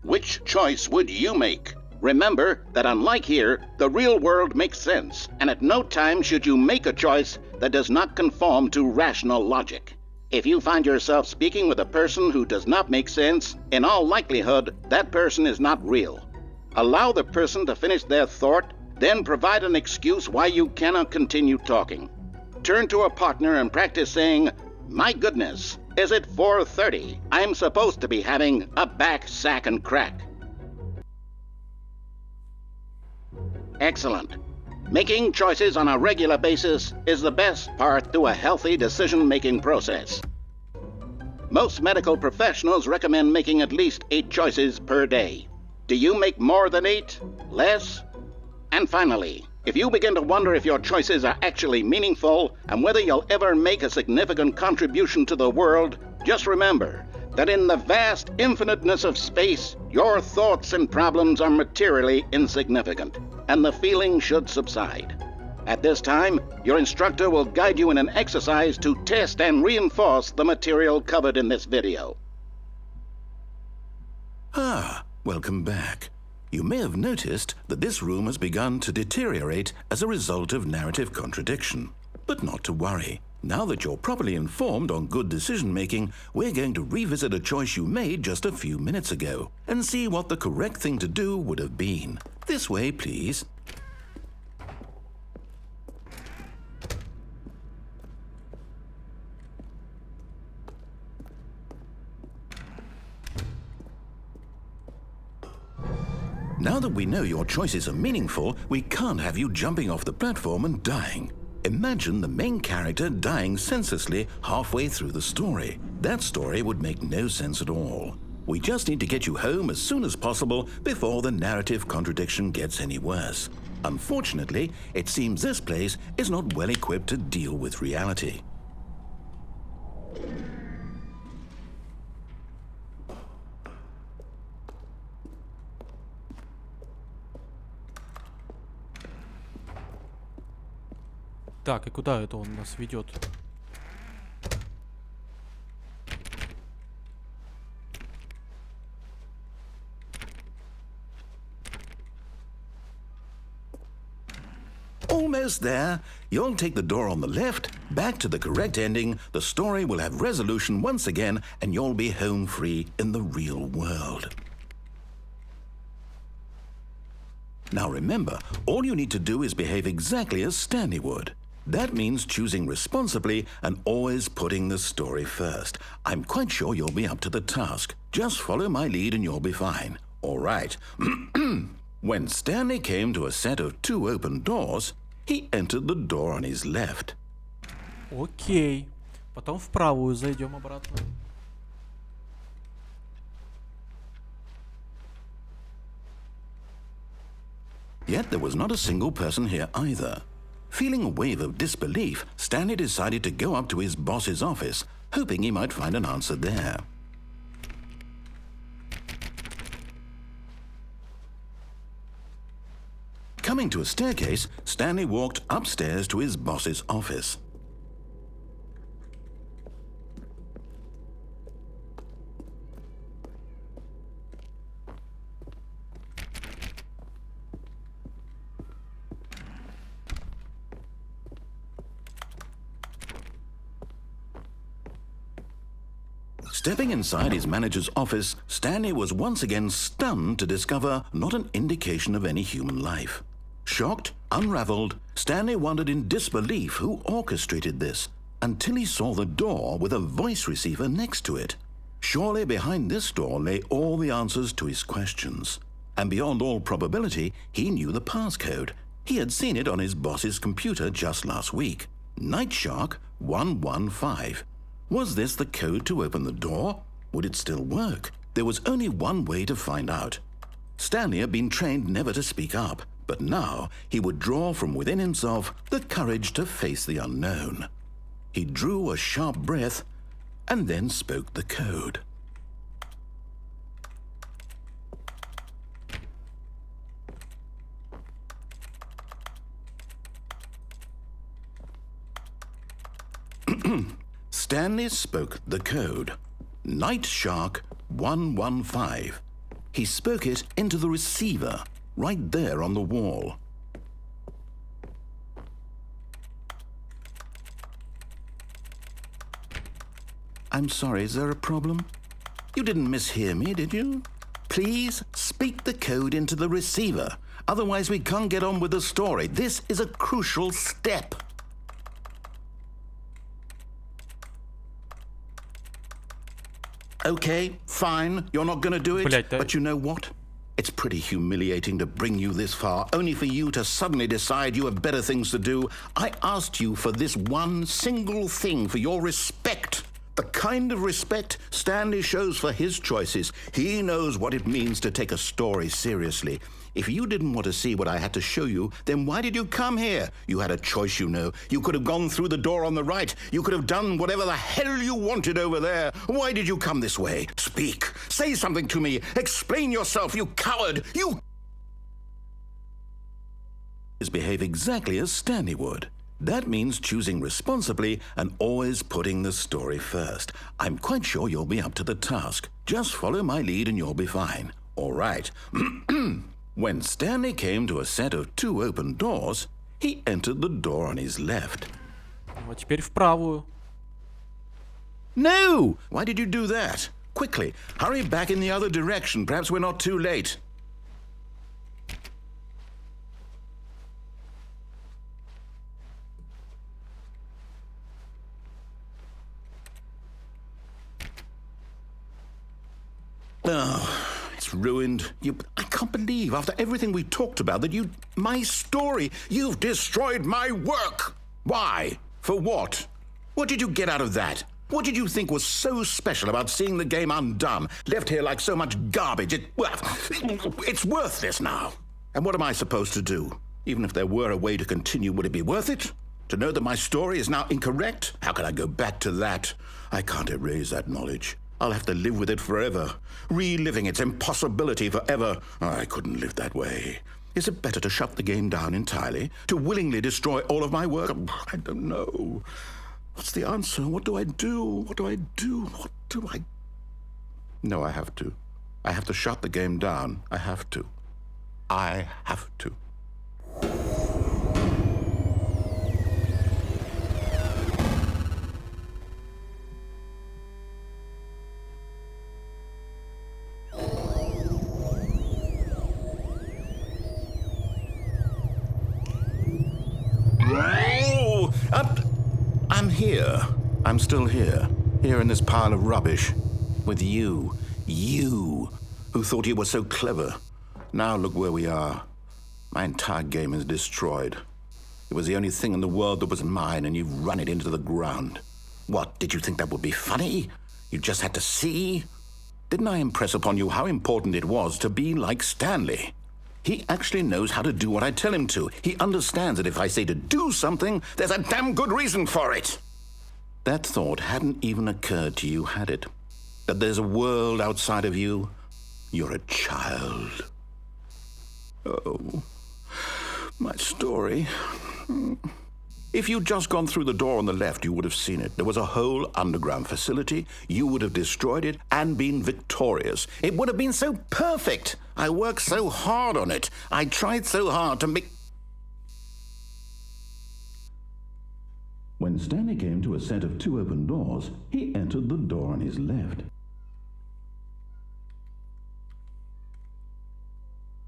Speaker 4: Which choice would you make? Remember that unlike here, the real world makes sense, and at no time should you make a choice that does not conform to rational logic. If you find yourself speaking with a person who does not make sense, in all likelihood, that person is not real. Allow the person to finish their thought, then provide an excuse why you cannot continue talking. Turn to a partner and practice saying, "My goodness, is it 4:30? I'm supposed to be having a back, sack, and crack." Excellent. Making choices on a regular basis is the best part to a healthy decision-making process. Most medical professionals recommend making at least 8 choices per day. Do you make more than 8? Less? And finally, if you begin to wonder if your choices are actually meaningful and whether you'll ever make a significant contribution to the world, just remember that in the vast infiniteness of space, your thoughts and problems are materially insignificant, and the feeling should subside. At this time, your instructor will guide you in an exercise to test and reinforce the material covered in this video.
Speaker 2: Welcome back. You may have noticed that this room has begun to deteriorate as a result of narrative contradiction. But not to worry. Now that you're properly informed on good decision-making, we're going to revisit a choice you made just a few minutes ago and see what the correct thing to do would have been. This way, please. Now that we know your choices are meaningful, we can't have you jumping off the platform and dying. Imagine the main character dying senselessly halfway through the story. That story would make no sense at all. We just need to get you home as soon as possible before the narrative contradiction gets any worse. Unfortunately, it seems this place is not well equipped to deal with reality.
Speaker 1: Так, и куда это он нас ведет?
Speaker 2: Almost there. You'll take the door on the left, back to the correct ending, the story will have resolution once again, and you'll be home free in the real world. Now remember, all you need to do is behave exactly as Stanley would. That means choosing responsibly and always putting the story first. I'm quite sure you'll be up to the task. Just follow my lead and you'll be fine. All right. When Stanley came to a set of 2 open doors, he entered the door on his left.
Speaker 1: Окей. Потом в правую зайдем обратно.
Speaker 2: Yet there was not a single person here either. Feeling a wave of disbelief, Stanley decided to go up to his boss's office, hoping he might find an answer there. Coming to a staircase, Stanley walked upstairs to his boss's office. Stepping inside his manager's office, Stanley was once again stunned to discover not an indication of any human life. Shocked, unraveled, Stanley wondered in disbelief who orchestrated this, until he saw the door with a voice receiver next to it. Surely behind this door lay all the answers to his questions. And beyond all probability, he knew the passcode. He had seen it on his boss's computer just last week. Nightshark 115. Was this the code to open the door? Would it still work? There was only one way to find out. Stanley had been trained never to speak up, but now he would draw from within himself the courage to face the unknown. He drew a sharp breath and then spoke the code. Stanley spoke the code. Nightshark 115. He spoke it into the receiver, right there on the wall. I'm sorry, is there a problem? You didn't mishear me, did you? Please speak the code into the receiver. Otherwise, we can't get on with the story. This is a crucial step. Okay, fine, you're not going to do it, but you know what? It's pretty humiliating to bring you this far, only for you to suddenly decide you have better things to do. I asked you for this one single thing, for your respect. The kind of respect Stanley shows for his choices. He knows what it means to take a story seriously. If you didn't want to see what I had to show you, then why did you come here? You had a choice, you know. You could have gone through the door on the right. You could have done whatever the hell you wanted over there. Why did you come this way? Speak. Say something to me. Explain yourself, you coward. You behave exactly as Stanley would. That means choosing responsibly and always putting the story first. I'm quite sure you'll be up to the task. Just follow my lead and you'll be fine. All right. When Stanley came to a set of 2 open doors, he entered the door on his left.
Speaker 1: Вот теперь в правую.
Speaker 2: No! Why did you do that? Quickly, hurry back in the other direction. Perhaps we're not too late. Oh, it's ruined. I can't believe, after everything we talked about, that my story, you've destroyed my work. Why? For what? What did you get out of that? What did you think was so special about seeing the game undone, left here like so much garbage? It's worthless now. And what am I supposed to do? Even if there were a way to continue, would it be worth it? To know that my story is now incorrect? How can I go back to that? I can't erase that knowledge. I'll have to live with it forever, reliving its impossibility forever. I couldn't live that way. Is it better to shut the game down entirely? To willingly destroy all of my work? I don't know. What's the answer? What do I do? What do I do? What do I... No, I have to. I have to shut the game down. I have to. I have to. I'm here. I'm still here. Here in this pile of rubbish. With you. You, who thought you were so clever. Now look where we are. My entire game is destroyed. It was the only thing in the world that was mine, and you've run it into the ground. What, did you think that would be funny? You just had to see? Didn't I impress upon you how important it was to be like Stanley? He actually knows how to do what I tell him to. He understands that if I say to do something, there's a damn good reason for it. That thought hadn't even occurred to you, had it? That there's a world outside of you? You're a child. Oh, my story. If you'd just gone through the door on the left, you would have seen it. There was a whole underground facility. You would have destroyed it and been victorious. It would have been so perfect. I worked so hard on it. I tried so hard to make... When Stanley came to a set of 2 open doors, he entered the door on his left.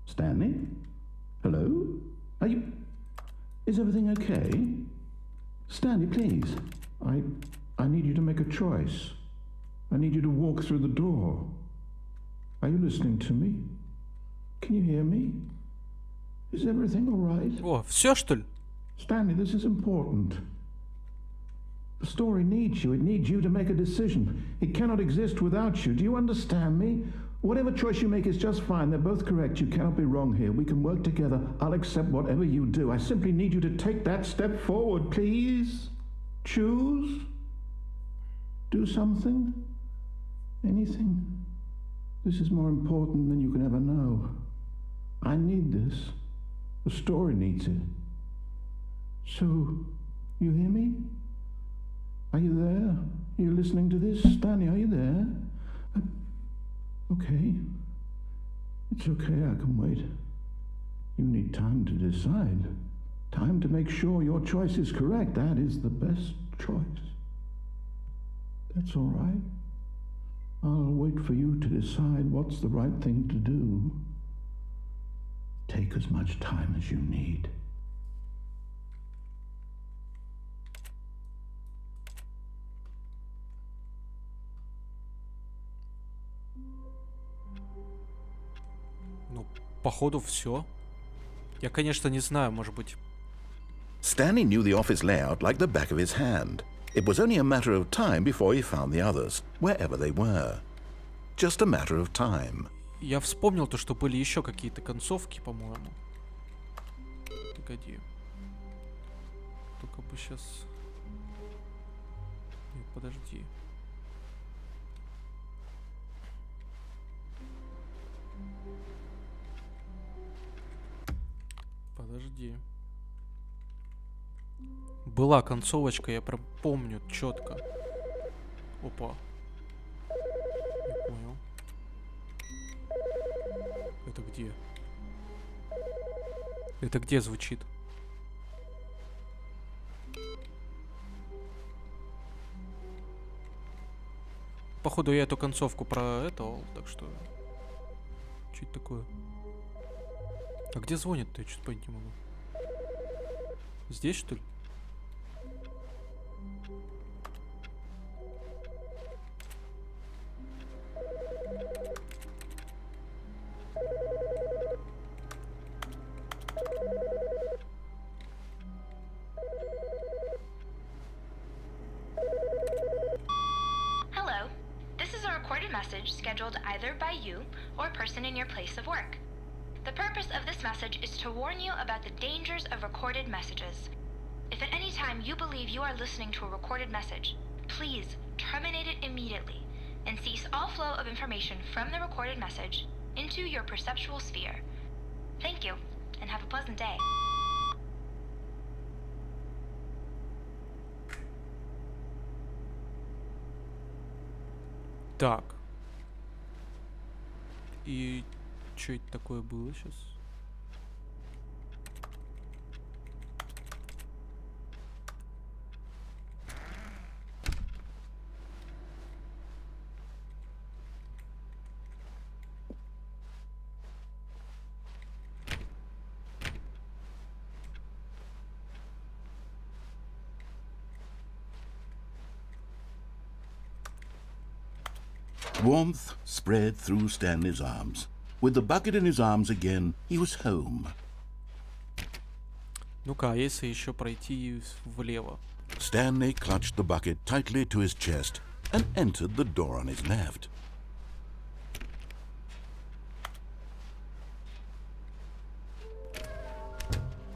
Speaker 2: Stanley? Hello? Are you... Is everything okay? Stanley, please. I need you to make a choice. I need you to walk through the door. Are you listening to me? Can you hear me? Is everything all right?
Speaker 1: О, все что ли?
Speaker 2: Stanley, this is important. The story needs you. It needs you to make a decision. It cannot exist without you. Do you understand me? Whatever choice you make is just fine. They're both correct. You cannot be wrong here. We can work together. I'll accept whatever you do. I simply need you to take that step forward, please. Choose. Do something. Anything. This is more important than you can ever know. I need this. The story needs it. So, you hear me? Are you there? Are you listening to this? Stanley, are you there? Okay. It's okay, I can wait. You need time to decide. Time to make sure your choice is correct. That is the best choice. That's all right. I'll wait for you to decide what's the right thing to do. Take as much time as you need.
Speaker 1: Ну, походу, все. Я, конечно, не знаю, может быть...
Speaker 2: Stanley knew the office layout like the back of his hand. It was only a matter of time before he found the others, wherever they were. Just a matter of time.
Speaker 1: Я вспомнил то, что были еще какие-то концовки, по-моему. Погоди. Только бы сейчас... Нет, подожди. Подожди. Была концовочка, я прям помню четко. Опа. Не понял. Это где? Это где звучит? Походу я эту концовку проэтовал, так что... Что это такое? А где звонит-то? Я что-то понять не могу. Здесь, что ли?
Speaker 6: Hello. This is a recorded message scheduled either by you or a person in your place of work. The purpose of this message is to warn you about the dangers of recorded messages. If at any time you believe you are listening to a recorded message, please terminate it immediately and cease all flow of information from the recorded message into your perceptual sphere. Thank you, and have a pleasant day.
Speaker 1: Так. И что это такое было сейчас?
Speaker 2: Warmth spread through Stanley's arms. With the bucket in his arms again, he was home.
Speaker 1: Ну-ка, а если еще пройти влево?
Speaker 2: Stanley clutched the bucket tightly to his chest and entered the door on his left.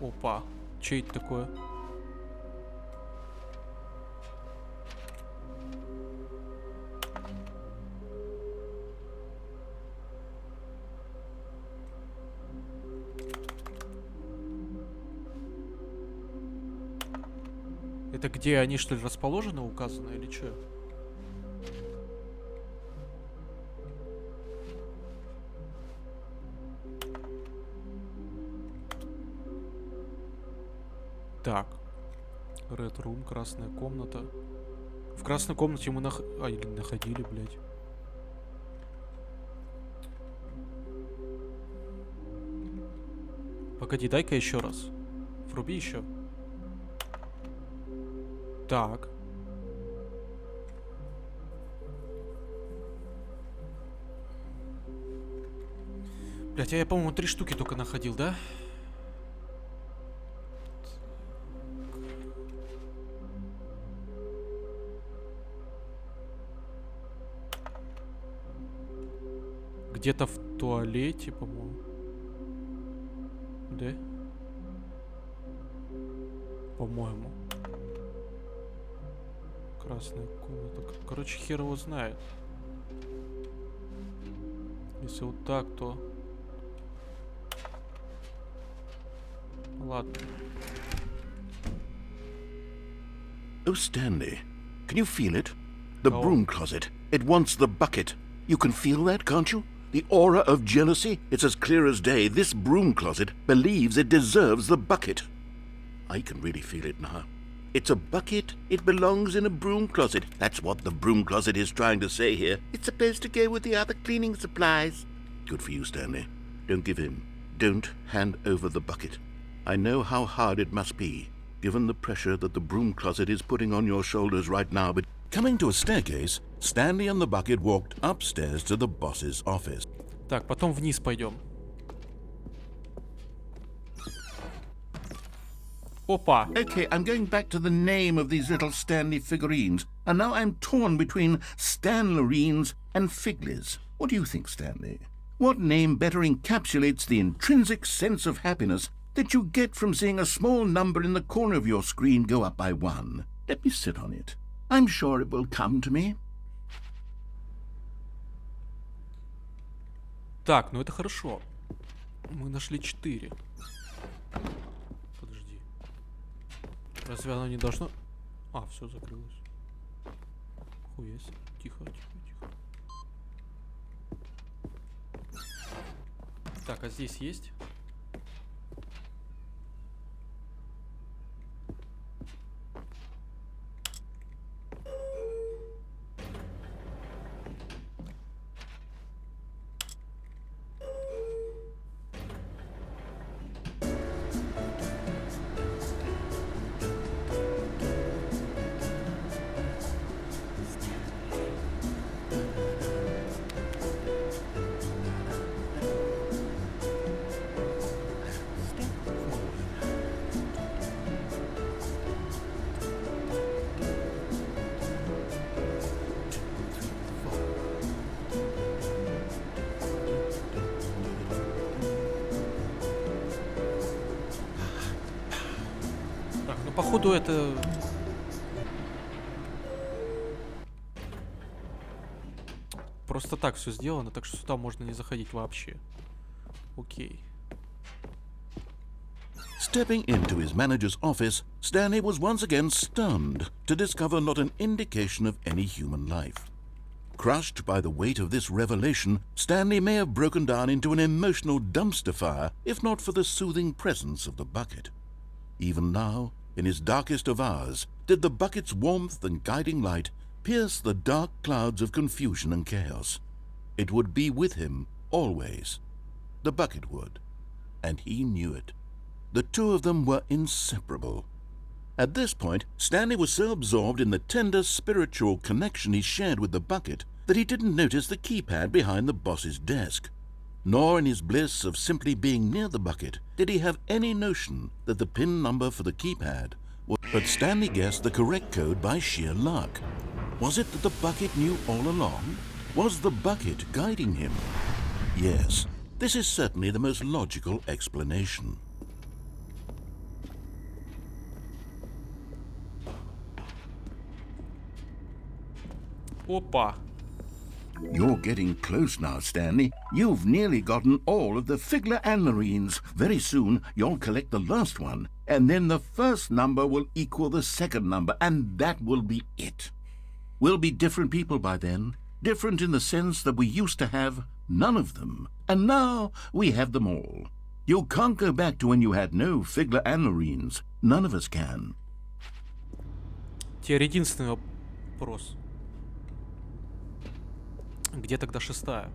Speaker 1: Опа. Че это такое? Это где они, что ли, расположены, указано, или что? Так. Red Room, красная комната. В красной комнате мы или находили, блядь. Погоди, дай-ка еще раз. Вруби еще. Так. Блять, я, по-моему, 3 штуки только находил, да? Где-то в туалете, по-моему. Да? По-моему. Красная комната. Короче, хер его знает. Если вот так, то... Ладно.
Speaker 2: Oh, Stanley, can you feel it? The
Speaker 1: Oh.
Speaker 2: broom closet. It wants the bucket. You can feel that, can't you? The aura of jealousy? It's as clear as day. This broom closet believes it deserves the bucket. I can really feel it now. It's a bucket. It belongs in a broom closet. That's what the broom closet is trying to say here. It's supposed to go with the other cleaning supplies. Good for you, Stanley. Don't give in. Don't hand over the bucket. I know how hard it must be, given the pressure that the broom closet is putting on your shoulders right now, but... Coming to a staircase, Stanley and the bucket walked upstairs to the boss's office.
Speaker 1: Так, потом вниз пойдем. Опа!
Speaker 2: Okay, I'm going back to the name of these little Stanley figurines, and now I'm torn between Stanlerines and Figlies. What do you think, Stanley? What name better encapsulates the intrinsic sense of happiness that you get from seeing a small number in the corner of your screen go up by 1? Let me sit on it. I'm sure it will come to me.
Speaker 1: Так, ну это хорошо. Мы нашли 4. Подожди. Разве оно не должно... А, все закрылось. Хуясь. Тихо, тихо, тихо. Так, а здесь есть? Так, ну походу это... Просто так все сделано, так что сюда можно не заходить вообще. Окей.
Speaker 2: Stepping into his manager's office, Stanley was once again stunned to discover not an indication of any human life. Crushed by the weight of this revelation, Stanley may have broken down into an emotional dumpster fire if not for the soothing presence of the bucket. Even now, in his darkest of hours, did the bucket's warmth and guiding light pierce the dark clouds of confusion and chaos. It would be with him always. The bucket would, and he knew it. The two of them were inseparable. At this point, Stanley was so absorbed in the tender spiritual connection he shared with the bucket that he didn't notice the keypad behind the boss's desk. Nor in his bliss of simply being near the bucket did he have any notion that the PIN number for the keypad But Stanley guessed the correct code by sheer luck. Was it that the bucket knew all along? Was the bucket guiding him? Yes, this is certainly the most logical explanation.
Speaker 1: Опа.
Speaker 2: You're getting close now, Stanley. You've nearly gotten all of the Figler anlarines. Very soon, you'll collect the last one, and then the first number will equal the second number, and that will be it. We'll be different people by then, different in the sense that we used to have none of them, and now we have them all. You can't go back to when you had no Figler anlarines. None of us can.
Speaker 1: Теперь единственный вопрос. Где тогда шестая?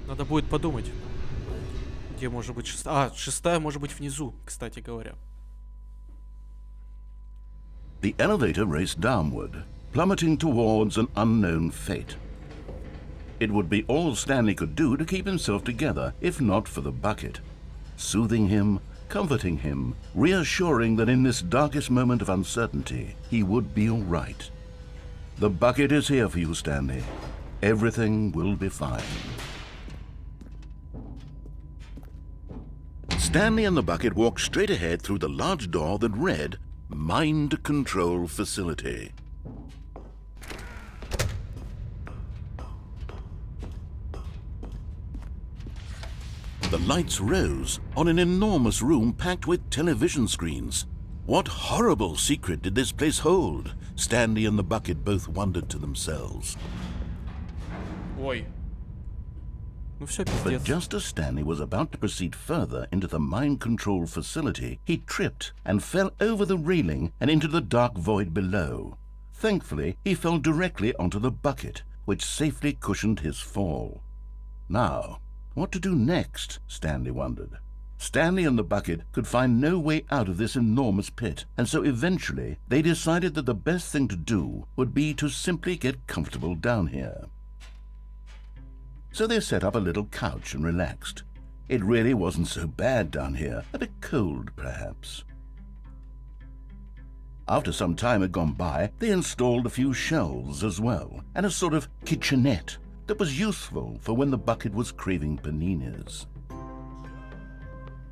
Speaker 1: Надо будет подумать. Где может быть шестая? А, шестая может быть внизу, кстати говоря.
Speaker 2: The elevator raced downward, plummeting towards an unknown fate. It would be all Stanley could do to keep himself together, if not for the bucket. Soothing him, comforting him, reassuring that in this darkest moment of uncertainty, he would be all right. The bucket is here for you, Stanley. Everything will be fine. Stanley and the bucket walked straight ahead through the large door that read, Mind Control Facility. The lights rose on an enormous room packed with television screens. What horrible secret did this place hold? Stanley and the bucket both wondered to themselves.
Speaker 1: Ой. Ну все,
Speaker 2: But
Speaker 1: пиздец.
Speaker 2: just as Stanley was about to proceed further into the mind control facility, he tripped and fell over the railing and into the dark void below. Thankfully, he fell directly onto the bucket, which safely cushioned his fall. Now, what to do next? Stanley wondered. Stanley and the bucket could find no way out of this enormous pit, and so eventually they decided that the best thing to do would be to simply get comfortable down here. So they set up a little couch and relaxed. It really wasn't so bad down here, a bit cold perhaps. After some time had gone by, they installed a few shelves as well, and a sort of kitchenette that was useful for when the bucket was craving paninis.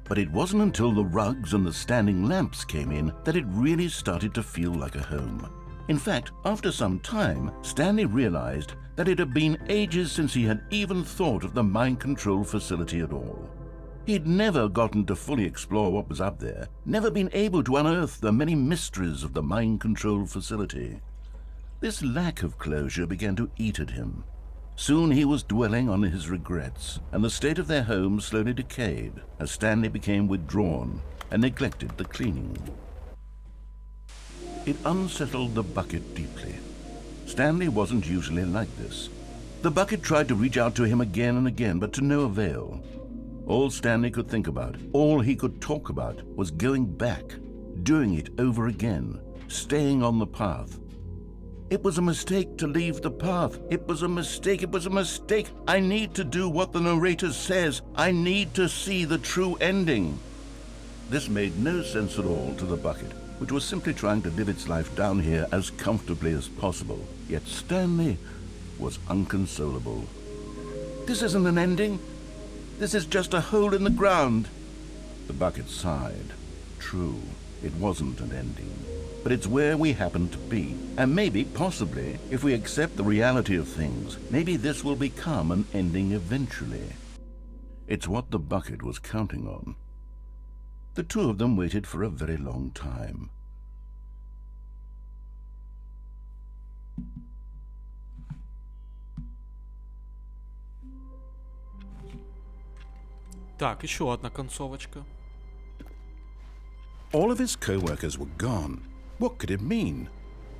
Speaker 2: But it wasn't until the rugs and the standing lamps came in that it really started to feel like a home. In fact, after some time, Stanley realized that it had been ages since he had even thought of the mind control facility at all. He'd never gotten to fully explore what was up there, never been able to unearth the many mysteries of the mind control facility. This lack of closure began to eat at him. Soon he was dwelling on his regrets, and the state of their home slowly decayed as Stanley became withdrawn and neglected the cleaning. It unsettled the bucket deeply. Stanley wasn't usually like this. The bucket tried to reach out to him again and again, but to no avail. All Stanley could think about, all he could talk about, was going back, doing it over again, staying on the path. It was a mistake to leave the path. It was a mistake. It was a mistake. I need to do what the narrator says. I need to see the true ending. This made no sense at all to the bucket, which was simply trying to live its life down here as comfortably as possible. Yet Stanley was unconsolable. This isn't an ending. This is just a hole in the ground. The bucket sighed. True, it wasn't an ending. But it's where we happen to be. And maybe, possibly, if we accept the reality of things, maybe this will become an ending eventually. It's what the bucket was counting on. The two of them waited for a very long time.
Speaker 1: Так, еще одна концовочка.
Speaker 2: All of his co-workers were gone. What could it mean?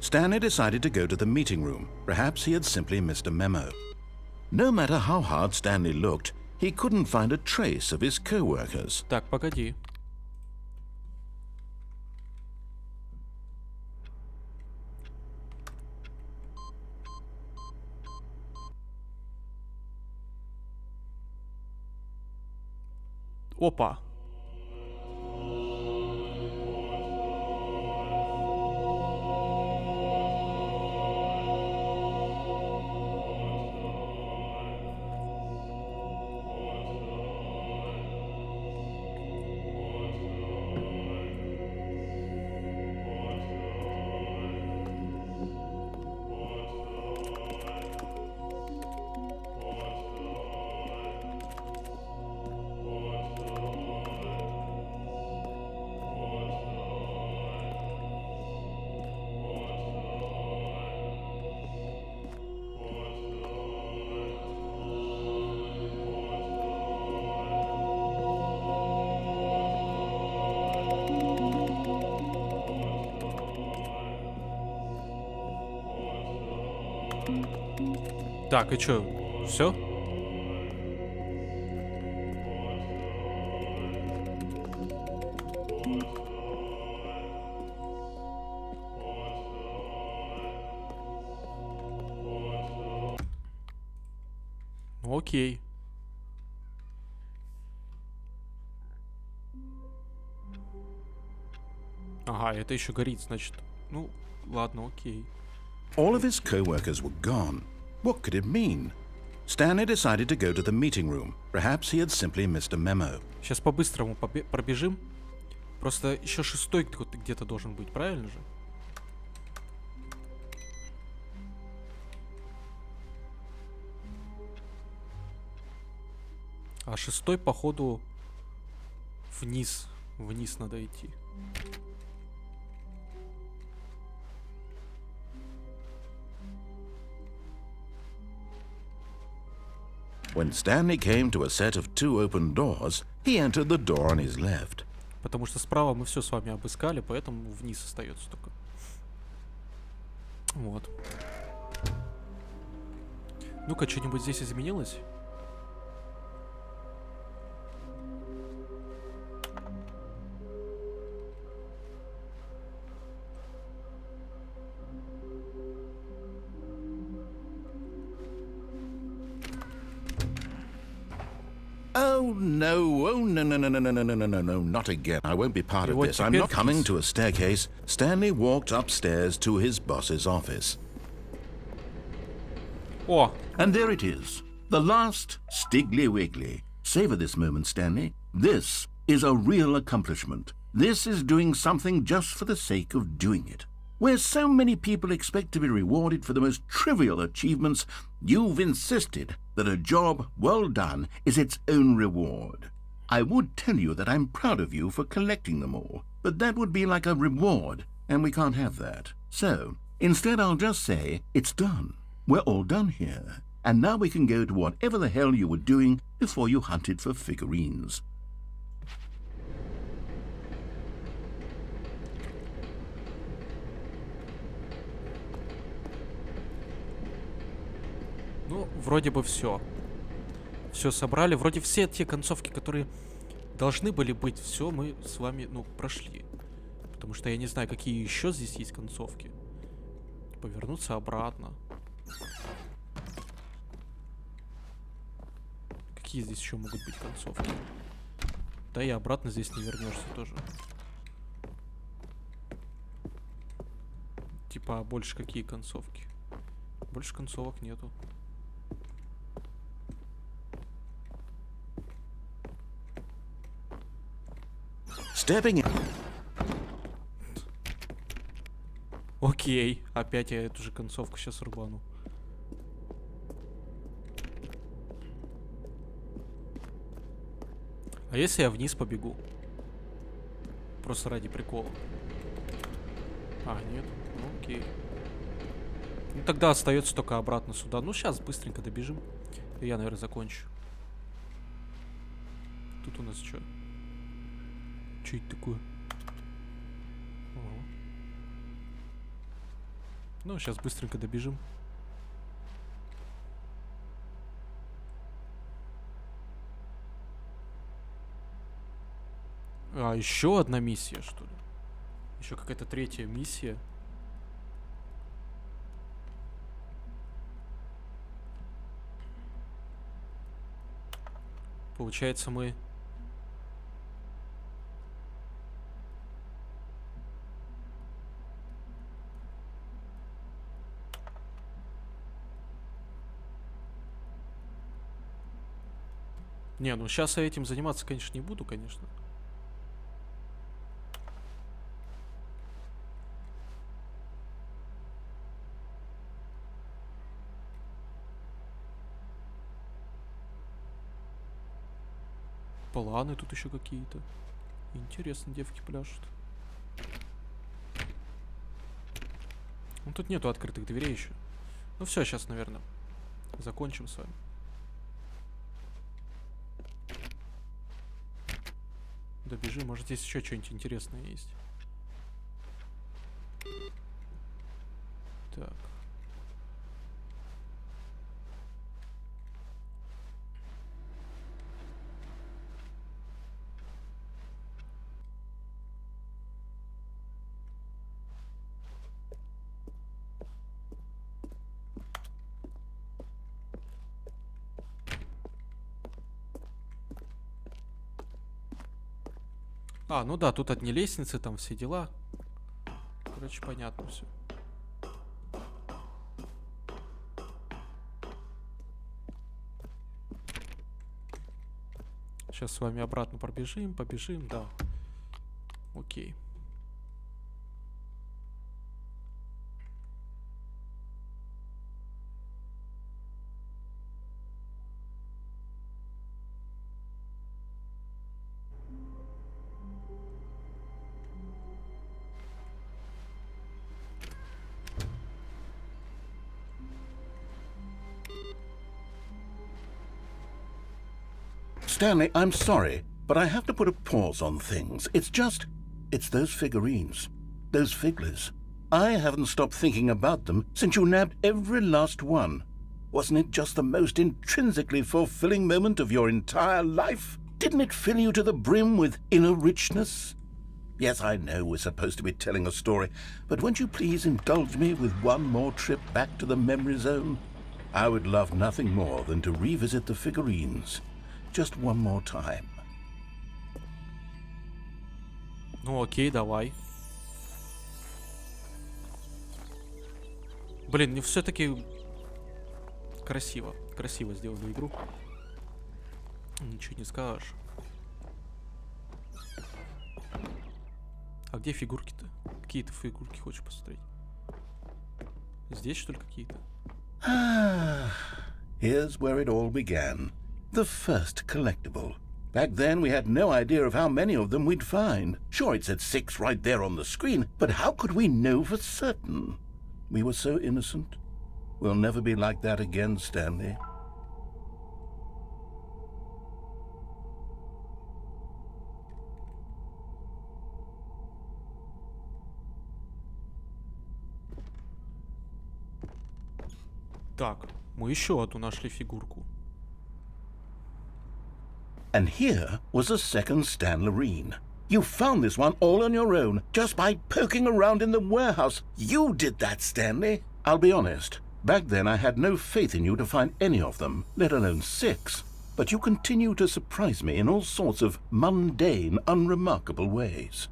Speaker 2: Stanley decided to go to the meeting room. Perhaps he had simply missed a memo. No matter how hard Stanley looked, he couldn't find a trace of his co-workers.
Speaker 1: Так, погоди. Опа. Так, и чё? Все? Ну, окей. Ага, это еще горит, значит. Ну, ладно, окей.
Speaker 2: All of his co-workers were gone. What could it mean? Stanley decided to go to the meeting room. Perhaps he had simply missed a memo.
Speaker 1: Сейчас по-быстрому пробежим. Просто еще 6-й где-то должен быть, правильно же? А 6-й, походу, вниз. Вниз надо идти.
Speaker 2: When Stanley came to a set of 2 open doors, he entered the door on his left.
Speaker 1: Потому что справа мы все с вами обыскали, поэтому вниз остается только. Вот. Ну-ка, что-нибудь здесь изменилось?
Speaker 2: Oh no, no, not again. I won't be part of
Speaker 1: You
Speaker 2: this.
Speaker 1: want
Speaker 2: I'm
Speaker 1: to
Speaker 2: not
Speaker 1: get
Speaker 2: coming
Speaker 1: this?
Speaker 2: to a staircase. Stanley walked upstairs to his boss's office.
Speaker 1: О!
Speaker 2: And there it is. The last Stiggly Wiggly. Savor this moment, Stanley. This is a real accomplishment. This is doing something just for the sake of doing it. Where so many people expect to be rewarded for the most trivial achievements, you've insisted that a job well done is its own reward. I would tell you that I'm proud of you for collecting them all, but that would be like a reward, and we can't have that. So, instead I'll just say, it's done. We're all done here. And now we can go to whatever the hell you were doing before you hunted for figurines.
Speaker 1: Ну, вроде бы все. Все собрали. Вроде все те концовки, которые должны были быть, все мы с вами, ну, прошли. Потому что я не знаю, какие еще здесь есть концовки. Повернуться обратно. Какие здесь еще могут быть концовки? Да и обратно здесь не вернешься тоже. Типа, а больше какие концовки? Больше концовок нету.
Speaker 2: Stepping in.
Speaker 1: Окей, опять я эту же концовку сейчас рубану. А если я вниз побегу? Просто ради прикола. А, нет? Ну, окей. Ну, тогда остается только обратно сюда. Ну, сейчас быстренько добежим. И я, наверное, закончу. Тут у нас что? Что это такое? Ага. Ну, сейчас быстренько добежим. А, еще одна миссия, что ли? Еще какая-то третья миссия. Получается, мы... Не, ну сейчас я этим заниматься, конечно, не буду, конечно. Планы тут еще какие-то. Интересно, девки пляшут. Ну тут нету открытых дверей еще. Ну все, сейчас, наверное, закончим с вами. Добежим, может здесь еще что-нибудь интересное есть. Так. А, ну да, тут одни лестницы, там все дела. Короче, понятно все. Сейчас с вами обратно побежим, да. Окей.
Speaker 2: Stanley, I'm sorry, but I have to put a pause on things. It's those figurines. Those figglers. I haven't stopped thinking about them since you nabbed every last one. Wasn't it just the most intrinsically fulfilling moment of your entire life? Didn't it fill you to the brim with inner richness? Yes, I know we're supposed to be telling a story, but won't you please indulge me with one more trip back to the memory zone? I would love nothing more than to revisit the figurines. Just one more time.
Speaker 1: Ну окей, давай. Блин, мне все-таки красиво. Красиво сделали игру. Ничего не скажешь. А где фигурки-то? Какие ты фигурки хочешь посмотреть? Здесь, что ли, какие-то?
Speaker 2: Here's where it all began. The first collectible. Back then, we had no idea of how many of them we'd find. Sure, it said 6 right there on the screen, but how could we know for certain? We were so innocent. We'll never be like that again, Stanley.
Speaker 1: Так, мы еще одну нашли фигурку.
Speaker 2: And here was a second Stanlerine. You found this one all on your own, just by poking around in the warehouse. You did that, Stanley. I'll be honest. Back then I had no faith in you to find any of them, let alone 6. But you continue to surprise me in all sorts of mundane, unremarkable ways.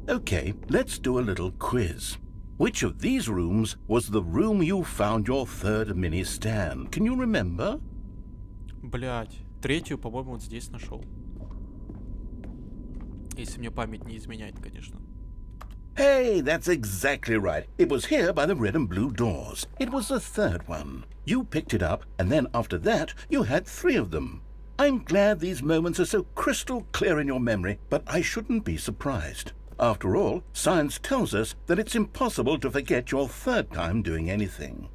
Speaker 2: Okay, let's do a little quiz. Which of these rooms was the room you found your third mini stand? Can you remember?
Speaker 1: Блять, третью, по-моему, вот здесь нашел. Если мне память не изменяет, конечно.
Speaker 2: Hey, that's exactly right. It was here by the red and blue doors. It was the third one. You picked it up, and then after that, you had 3 of them. I'm glad these moments are so crystal clear in your memory, but I shouldn't be surprised. After all, science tells us that it's impossible to forget your third time doing anything.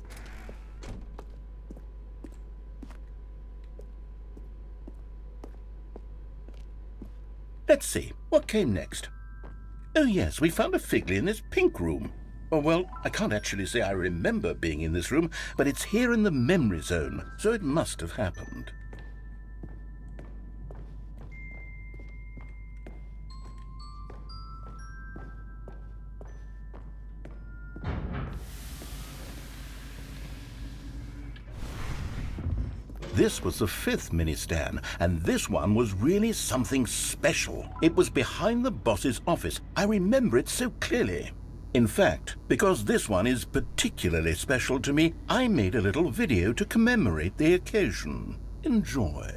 Speaker 2: Let's see, what came next? Oh yes, we found a Figley in this pink room. Oh well, I can't actually say I remember being in this room, but it's here in the memory zone, so it must have happened. This was the 5th mini-stand, and this one was really something special. It was behind the boss's office. I remember it so clearly. In fact, because this one is particularly special to me, I made a little video to commemorate the occasion. Enjoy.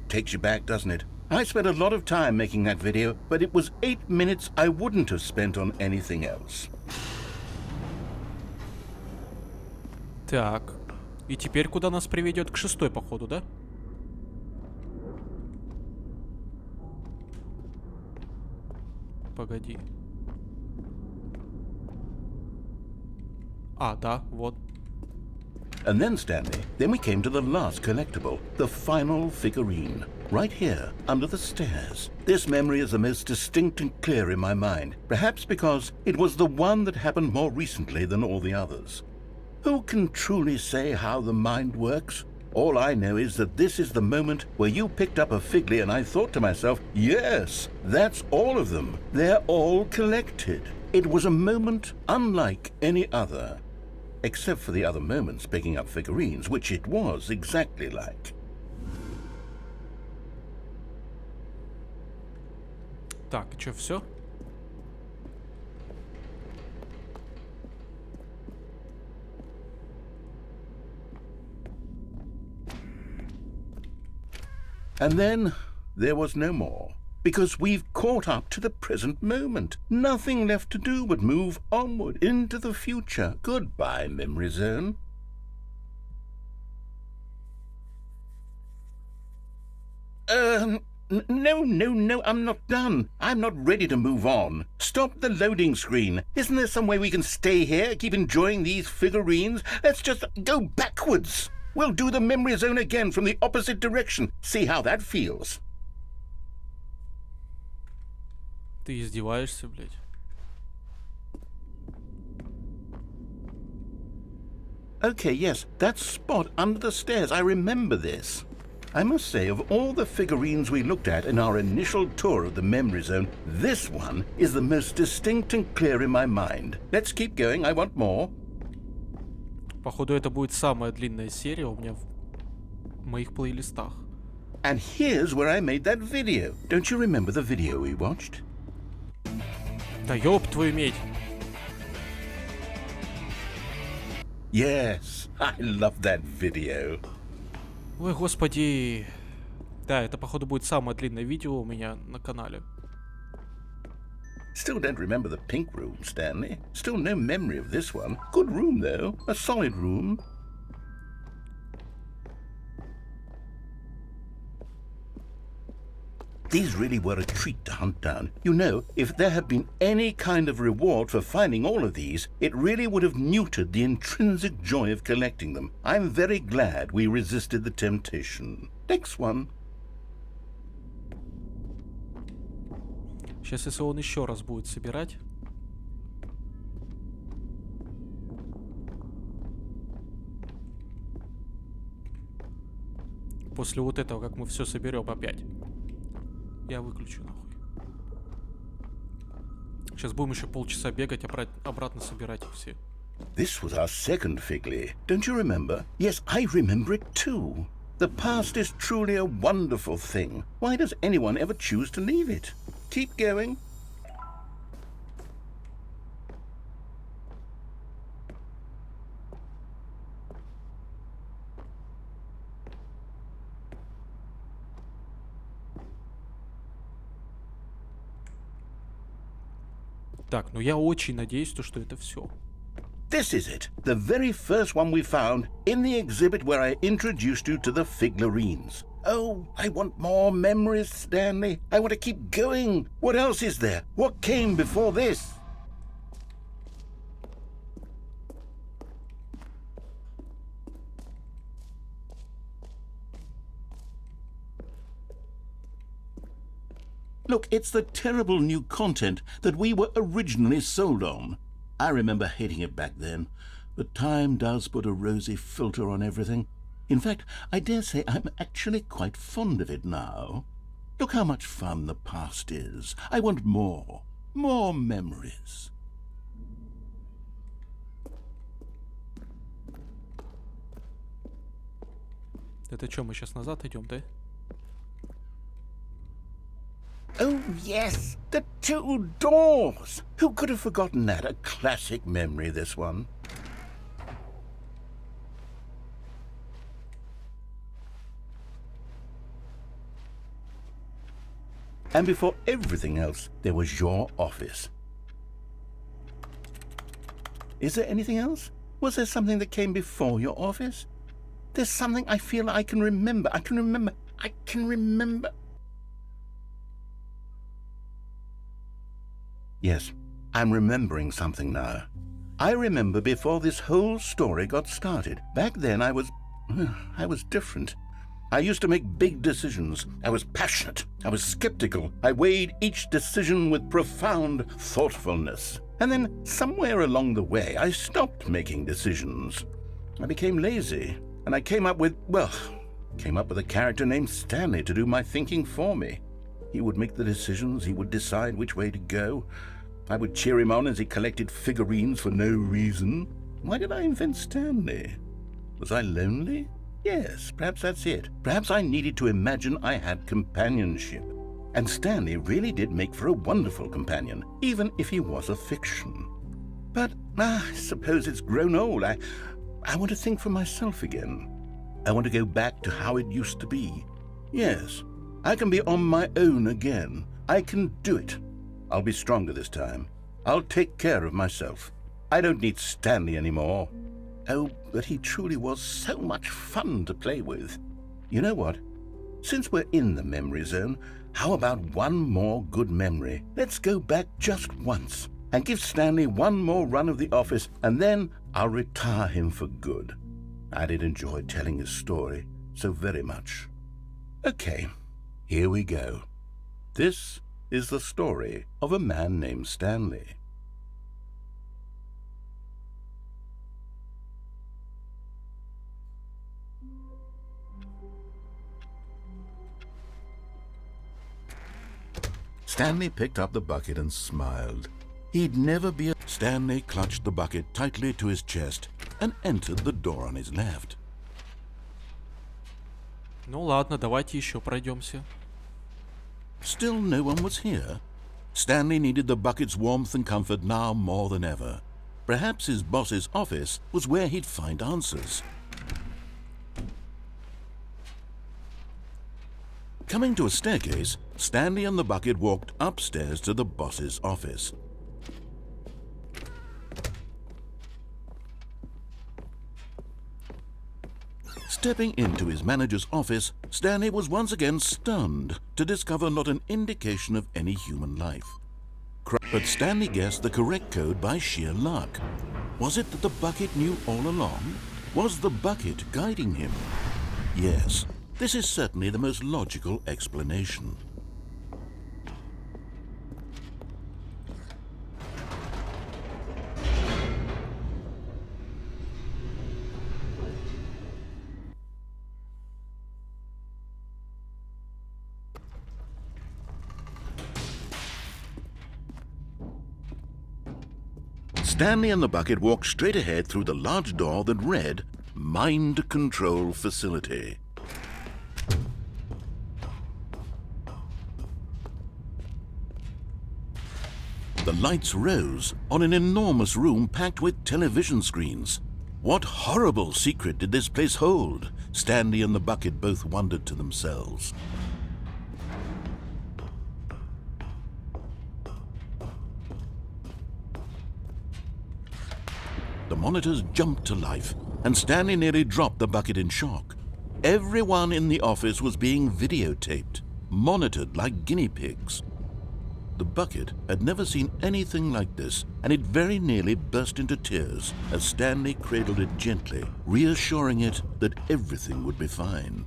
Speaker 2: Takes you back, doesn't it? I spent a lot of time making that video, but it was 8 minutes I wouldn't have spent on anything else.
Speaker 1: Так. И теперь куда нас приведет? К 6-й, походу, да? Погоди. А, да, вот.
Speaker 2: And then, Stanley, then we came to the last collectible, the final figurine, right here, under the stairs. This memory is the most distinct and clear in my mind, perhaps because it was the one that happened more recently than all the others. Who can truly say how the mind works? All I know is that this is the moment where you picked up a Figley and I thought to myself, yes, that's all of them. They're all collected. It was a moment unlike any other. Except for the other moments picking up figurines, which it was exactly like.
Speaker 1: Так, и чё, всё?
Speaker 2: And then there was no more. Because we've caught up to the present moment. Nothing left to do but move onward into the future. Goodbye, Memory Zone. No, I'm not done. I'm not ready to move on. Stop the loading screen. Isn't there some way we can stay here, keep enjoying these figurines? Let's just go backwards. We'll do the Memory Zone again from the opposite direction. See how that feels.
Speaker 1: Ты издеваешься, блядь?
Speaker 2: Okay, yes, that spot under the stairs. I remember this. I must say, of all the figurines we looked at in our initial tour of the Memory Zone, this one is the most distinct and clear in my mind. Let's keep going. I want more.
Speaker 1: Походу, это будет самая длинная серия у меня в моих плейлистах.
Speaker 2: And here's where I made that video. Don't you remember the video we watched?
Speaker 1: Да ёб твою медь!
Speaker 2: Yes, I love that video.
Speaker 1: Ой, господи. Да, это, походу, будет самое длинное видео у меня на канале.
Speaker 2: Still don't remember the pink room, Stanley. Still no memory of this one. Good room, though. A solid room. These really were a treat to hunt down. You know, if there had been any kind of reward for finding all of these, it really would have neutered the intrinsic joy of collecting them. I'm very glad we resisted the temptation. Next one.
Speaker 1: Сейчас, если он еще раз будет собирать... После вот этого, как мы все соберем опять. Я выключу нахуй. Сейчас будем еще полчаса бегать, обратно собирать их все.
Speaker 2: This was our second Figley. Don't you remember? Yes, I remember it too. The past is truly a wonderful thing. Why does anyone ever choose to leave it? Keep going.
Speaker 1: Так, ну я очень надеюсь, что это все.
Speaker 2: This is it, the very first one we found in the exhibit where I introduced you to the figurines. Oh, I want more memories, Stanley. I want to keep going. What else is there? What came before this? Look, it's the terrible new content that we were originally sold on. I remember hating it back then, but time does put a rosy filter on everything. In fact, I dare say I'm actually quite fond of it now. Look how much fun the past is. I want more. More memories.
Speaker 1: Это что, мы сейчас назад идем, да?
Speaker 2: Oh, yes, the two doors. Who could have forgotten that? A classic memory, this one.
Speaker 5: And before everything else, there was your office. Is there anything else? Was there something that came before your office? There's something I feel I can remember. I can remember. Yes, I'm remembering something now. I remember before this whole story got started. Back then I was different. I used to make big decisions. I was passionate. I was skeptical. I weighed each decision with profound thoughtfulness. And then somewhere along the way, I stopped making decisions. I became lazy, and I came up with a character named Stanley to do my thinking for me. He would make the decisions. He would decide which way to go. I would cheer him on as he collected figurines for no reason. Why did I invent Stanley? Was I lonely? Yes, perhaps that's it. Perhaps I needed to imagine I had companionship. And Stanley really did make for a wonderful companion, even if he was a fiction. But I suppose it's grown old. I want to think for myself again. I want to go back to how it used to be. Yes, I can be on my own again. I can do it. I'll be stronger this time. I'll take care of myself. I don't need Stanley anymore. Oh, but he truly was so much fun to play with. You know what? Since we're in the memory zone, how about one more good memory? Let's go back just once and give Stanley one more run of the office, and then I'll retire him for good. I did enjoy telling his story so very much. Okay, here we go. This is the story of a man named Stanley. Stanley picked up the bucket and smiled. He'd never be a... Stanley clutched the bucket tightly to his chest and entered the door on his left.
Speaker 1: Ну ладно, давайте еще пройдемся.
Speaker 5: Still no one was here. Stanley needed the bucket's warmth and comfort now more than ever. Perhaps his boss's office was where he'd find answers. Coming to a staircase, Stanley and the bucket walked upstairs to the boss's office. Stepping into his manager's office, Stanley was once again stunned to discover not an indication of any human life. But Stanley guessed the correct code by sheer luck. Was it that the bucket knew all along? Was the bucket guiding him? Yes, this is certainly the most logical explanation. Stanley and the bucket walked straight ahead through the large door that read, Mind Control Facility. The lights rose on an enormous room packed with television screens. What horrible secret did this place hold? Stanley and the bucket both wondered to themselves. The monitors jumped to life, and Stanley nearly dropped the bucket in shock. Everyone in the office was being videotaped, monitored like guinea pigs. The bucket had never seen anything like this, and it very nearly burst into tears as Stanley cradled it gently, reassuring it that everything would be fine.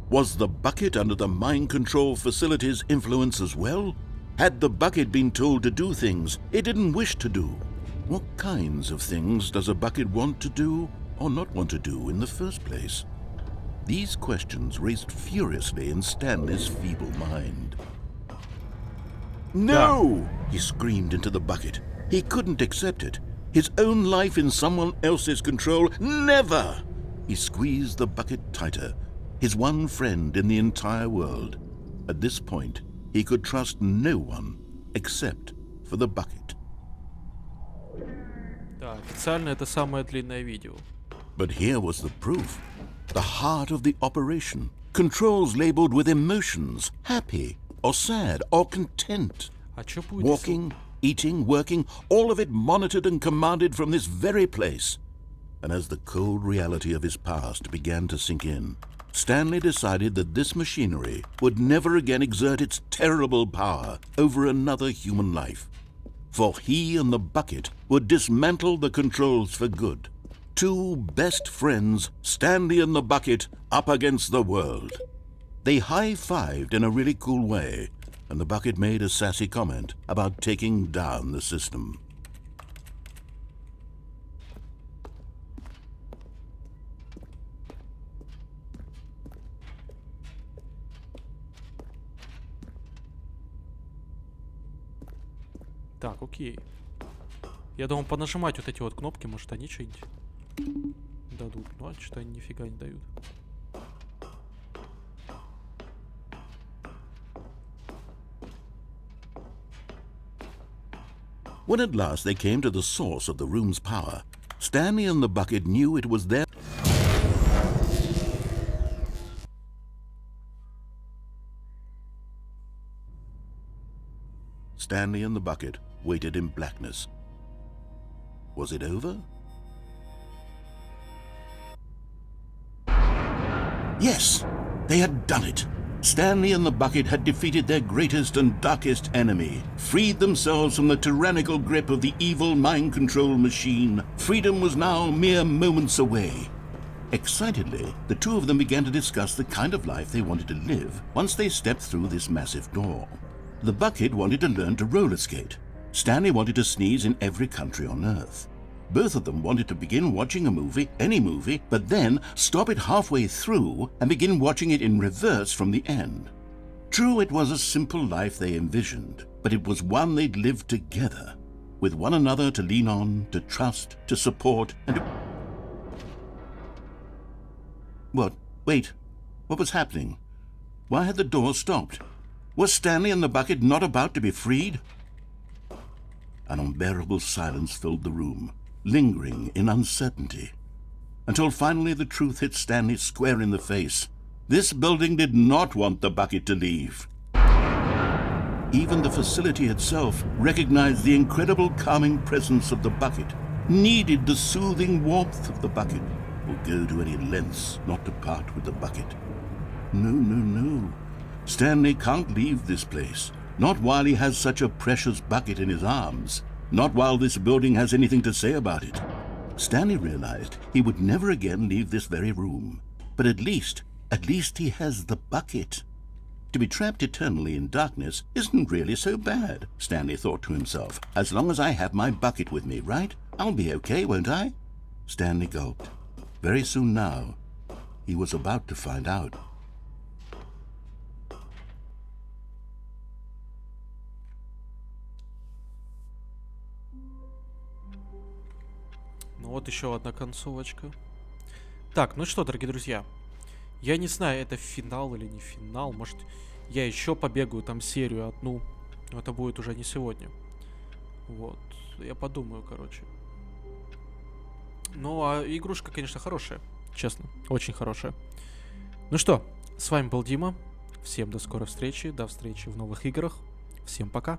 Speaker 5: Was the bucket under the mind control facility's influence as well? Had the bucket been told to do things it didn't wish to do? What kinds of things does a bucket want to do or not want to do in the first place? These questions raced furiously in Stanley's feeble mind. No! He screamed into the bucket. He couldn't accept it. His own life in someone else's control, never! He squeezed the bucket tighter, his one friend in the entire world. At this point, he could trust no one except for the bucket.
Speaker 1: Да, официально это самое длинное видео.
Speaker 5: But here was the proof. The heart of the operation,
Speaker 2: Controls labeled with emotions, happy or sad or content.
Speaker 1: А чё будет, если...
Speaker 2: Walking, eating, working, all of it monitored and commanded from this very place. And as the cold reality of his past began to sink in, Stanley decided that this machinery would never again exert its terrible power over another human life. For he and the bucket would dismantle the controls for good. Two best friends, Stanley and the bucket, up against the world. They high-fived in a really cool way, and the bucket made a sassy comment about taking down the system.
Speaker 1: Так, окей. Я думал понажимать вот эти вот кнопки, может они что-нибудь дадут. Ну, а что-то они нифига не дают.
Speaker 2: When at last they came to the source of the room's power, Stanley and the bucket knew it was their... Stanley and the bucket waited in blackness. Was it over? Yes, they had done it. Stanley and the bucket had defeated their greatest and darkest enemy, freed themselves from the tyrannical grip of the evil mind control machine. Freedom was now mere moments away. Excitedly, the two of them began to discuss the kind of life they wanted to live once they stepped through this massive door. The bucket wanted to learn to roller skate. Stanley wanted to sneeze in every country on Earth. Both of them wanted to begin watching a movie, any movie, but then stop it halfway through and begin watching it in reverse from the end. True, it was a simple life they envisioned, but it was one they'd lived together, with one another to lean on, to trust, to support, and to... What? Wait. What was happening? Why had the door stopped? Was Stanley and the bucket not about to be freed? An unbearable silence filled the room, lingering in uncertainty, until finally the truth hit Stanley square in the face. This building did not want the bucket to leave. Even the facility itself recognized the incredible calming presence of the bucket, needed the soothing warmth of the bucket, would go to any lengths not to part with the bucket. No, no, no. Stanley can't leave this place, not while he has such a precious bucket in his arms, not while this building has anything to say about it. Stanley realized he would never again leave this very room, but at least he has the bucket. To be trapped eternally in darkness isn't really so bad, Stanley thought to himself. As long as I have my bucket with me, right? I'll be okay, won't I? Stanley gulped. Very soon now, he was about to find out.
Speaker 1: Ну вот еще одна концовочка. Так, ну что, дорогие друзья, я не знаю, это финал или не финал. Может, я еще побегаю там серию одну, но это будет уже не сегодня. Вот, я подумаю, короче. Ну, а игрушка, конечно, хорошая. Честно, очень хорошая. Ну что, с вами был Дима. Всем до скорой встречи, до встречи в новых играх. Всем пока.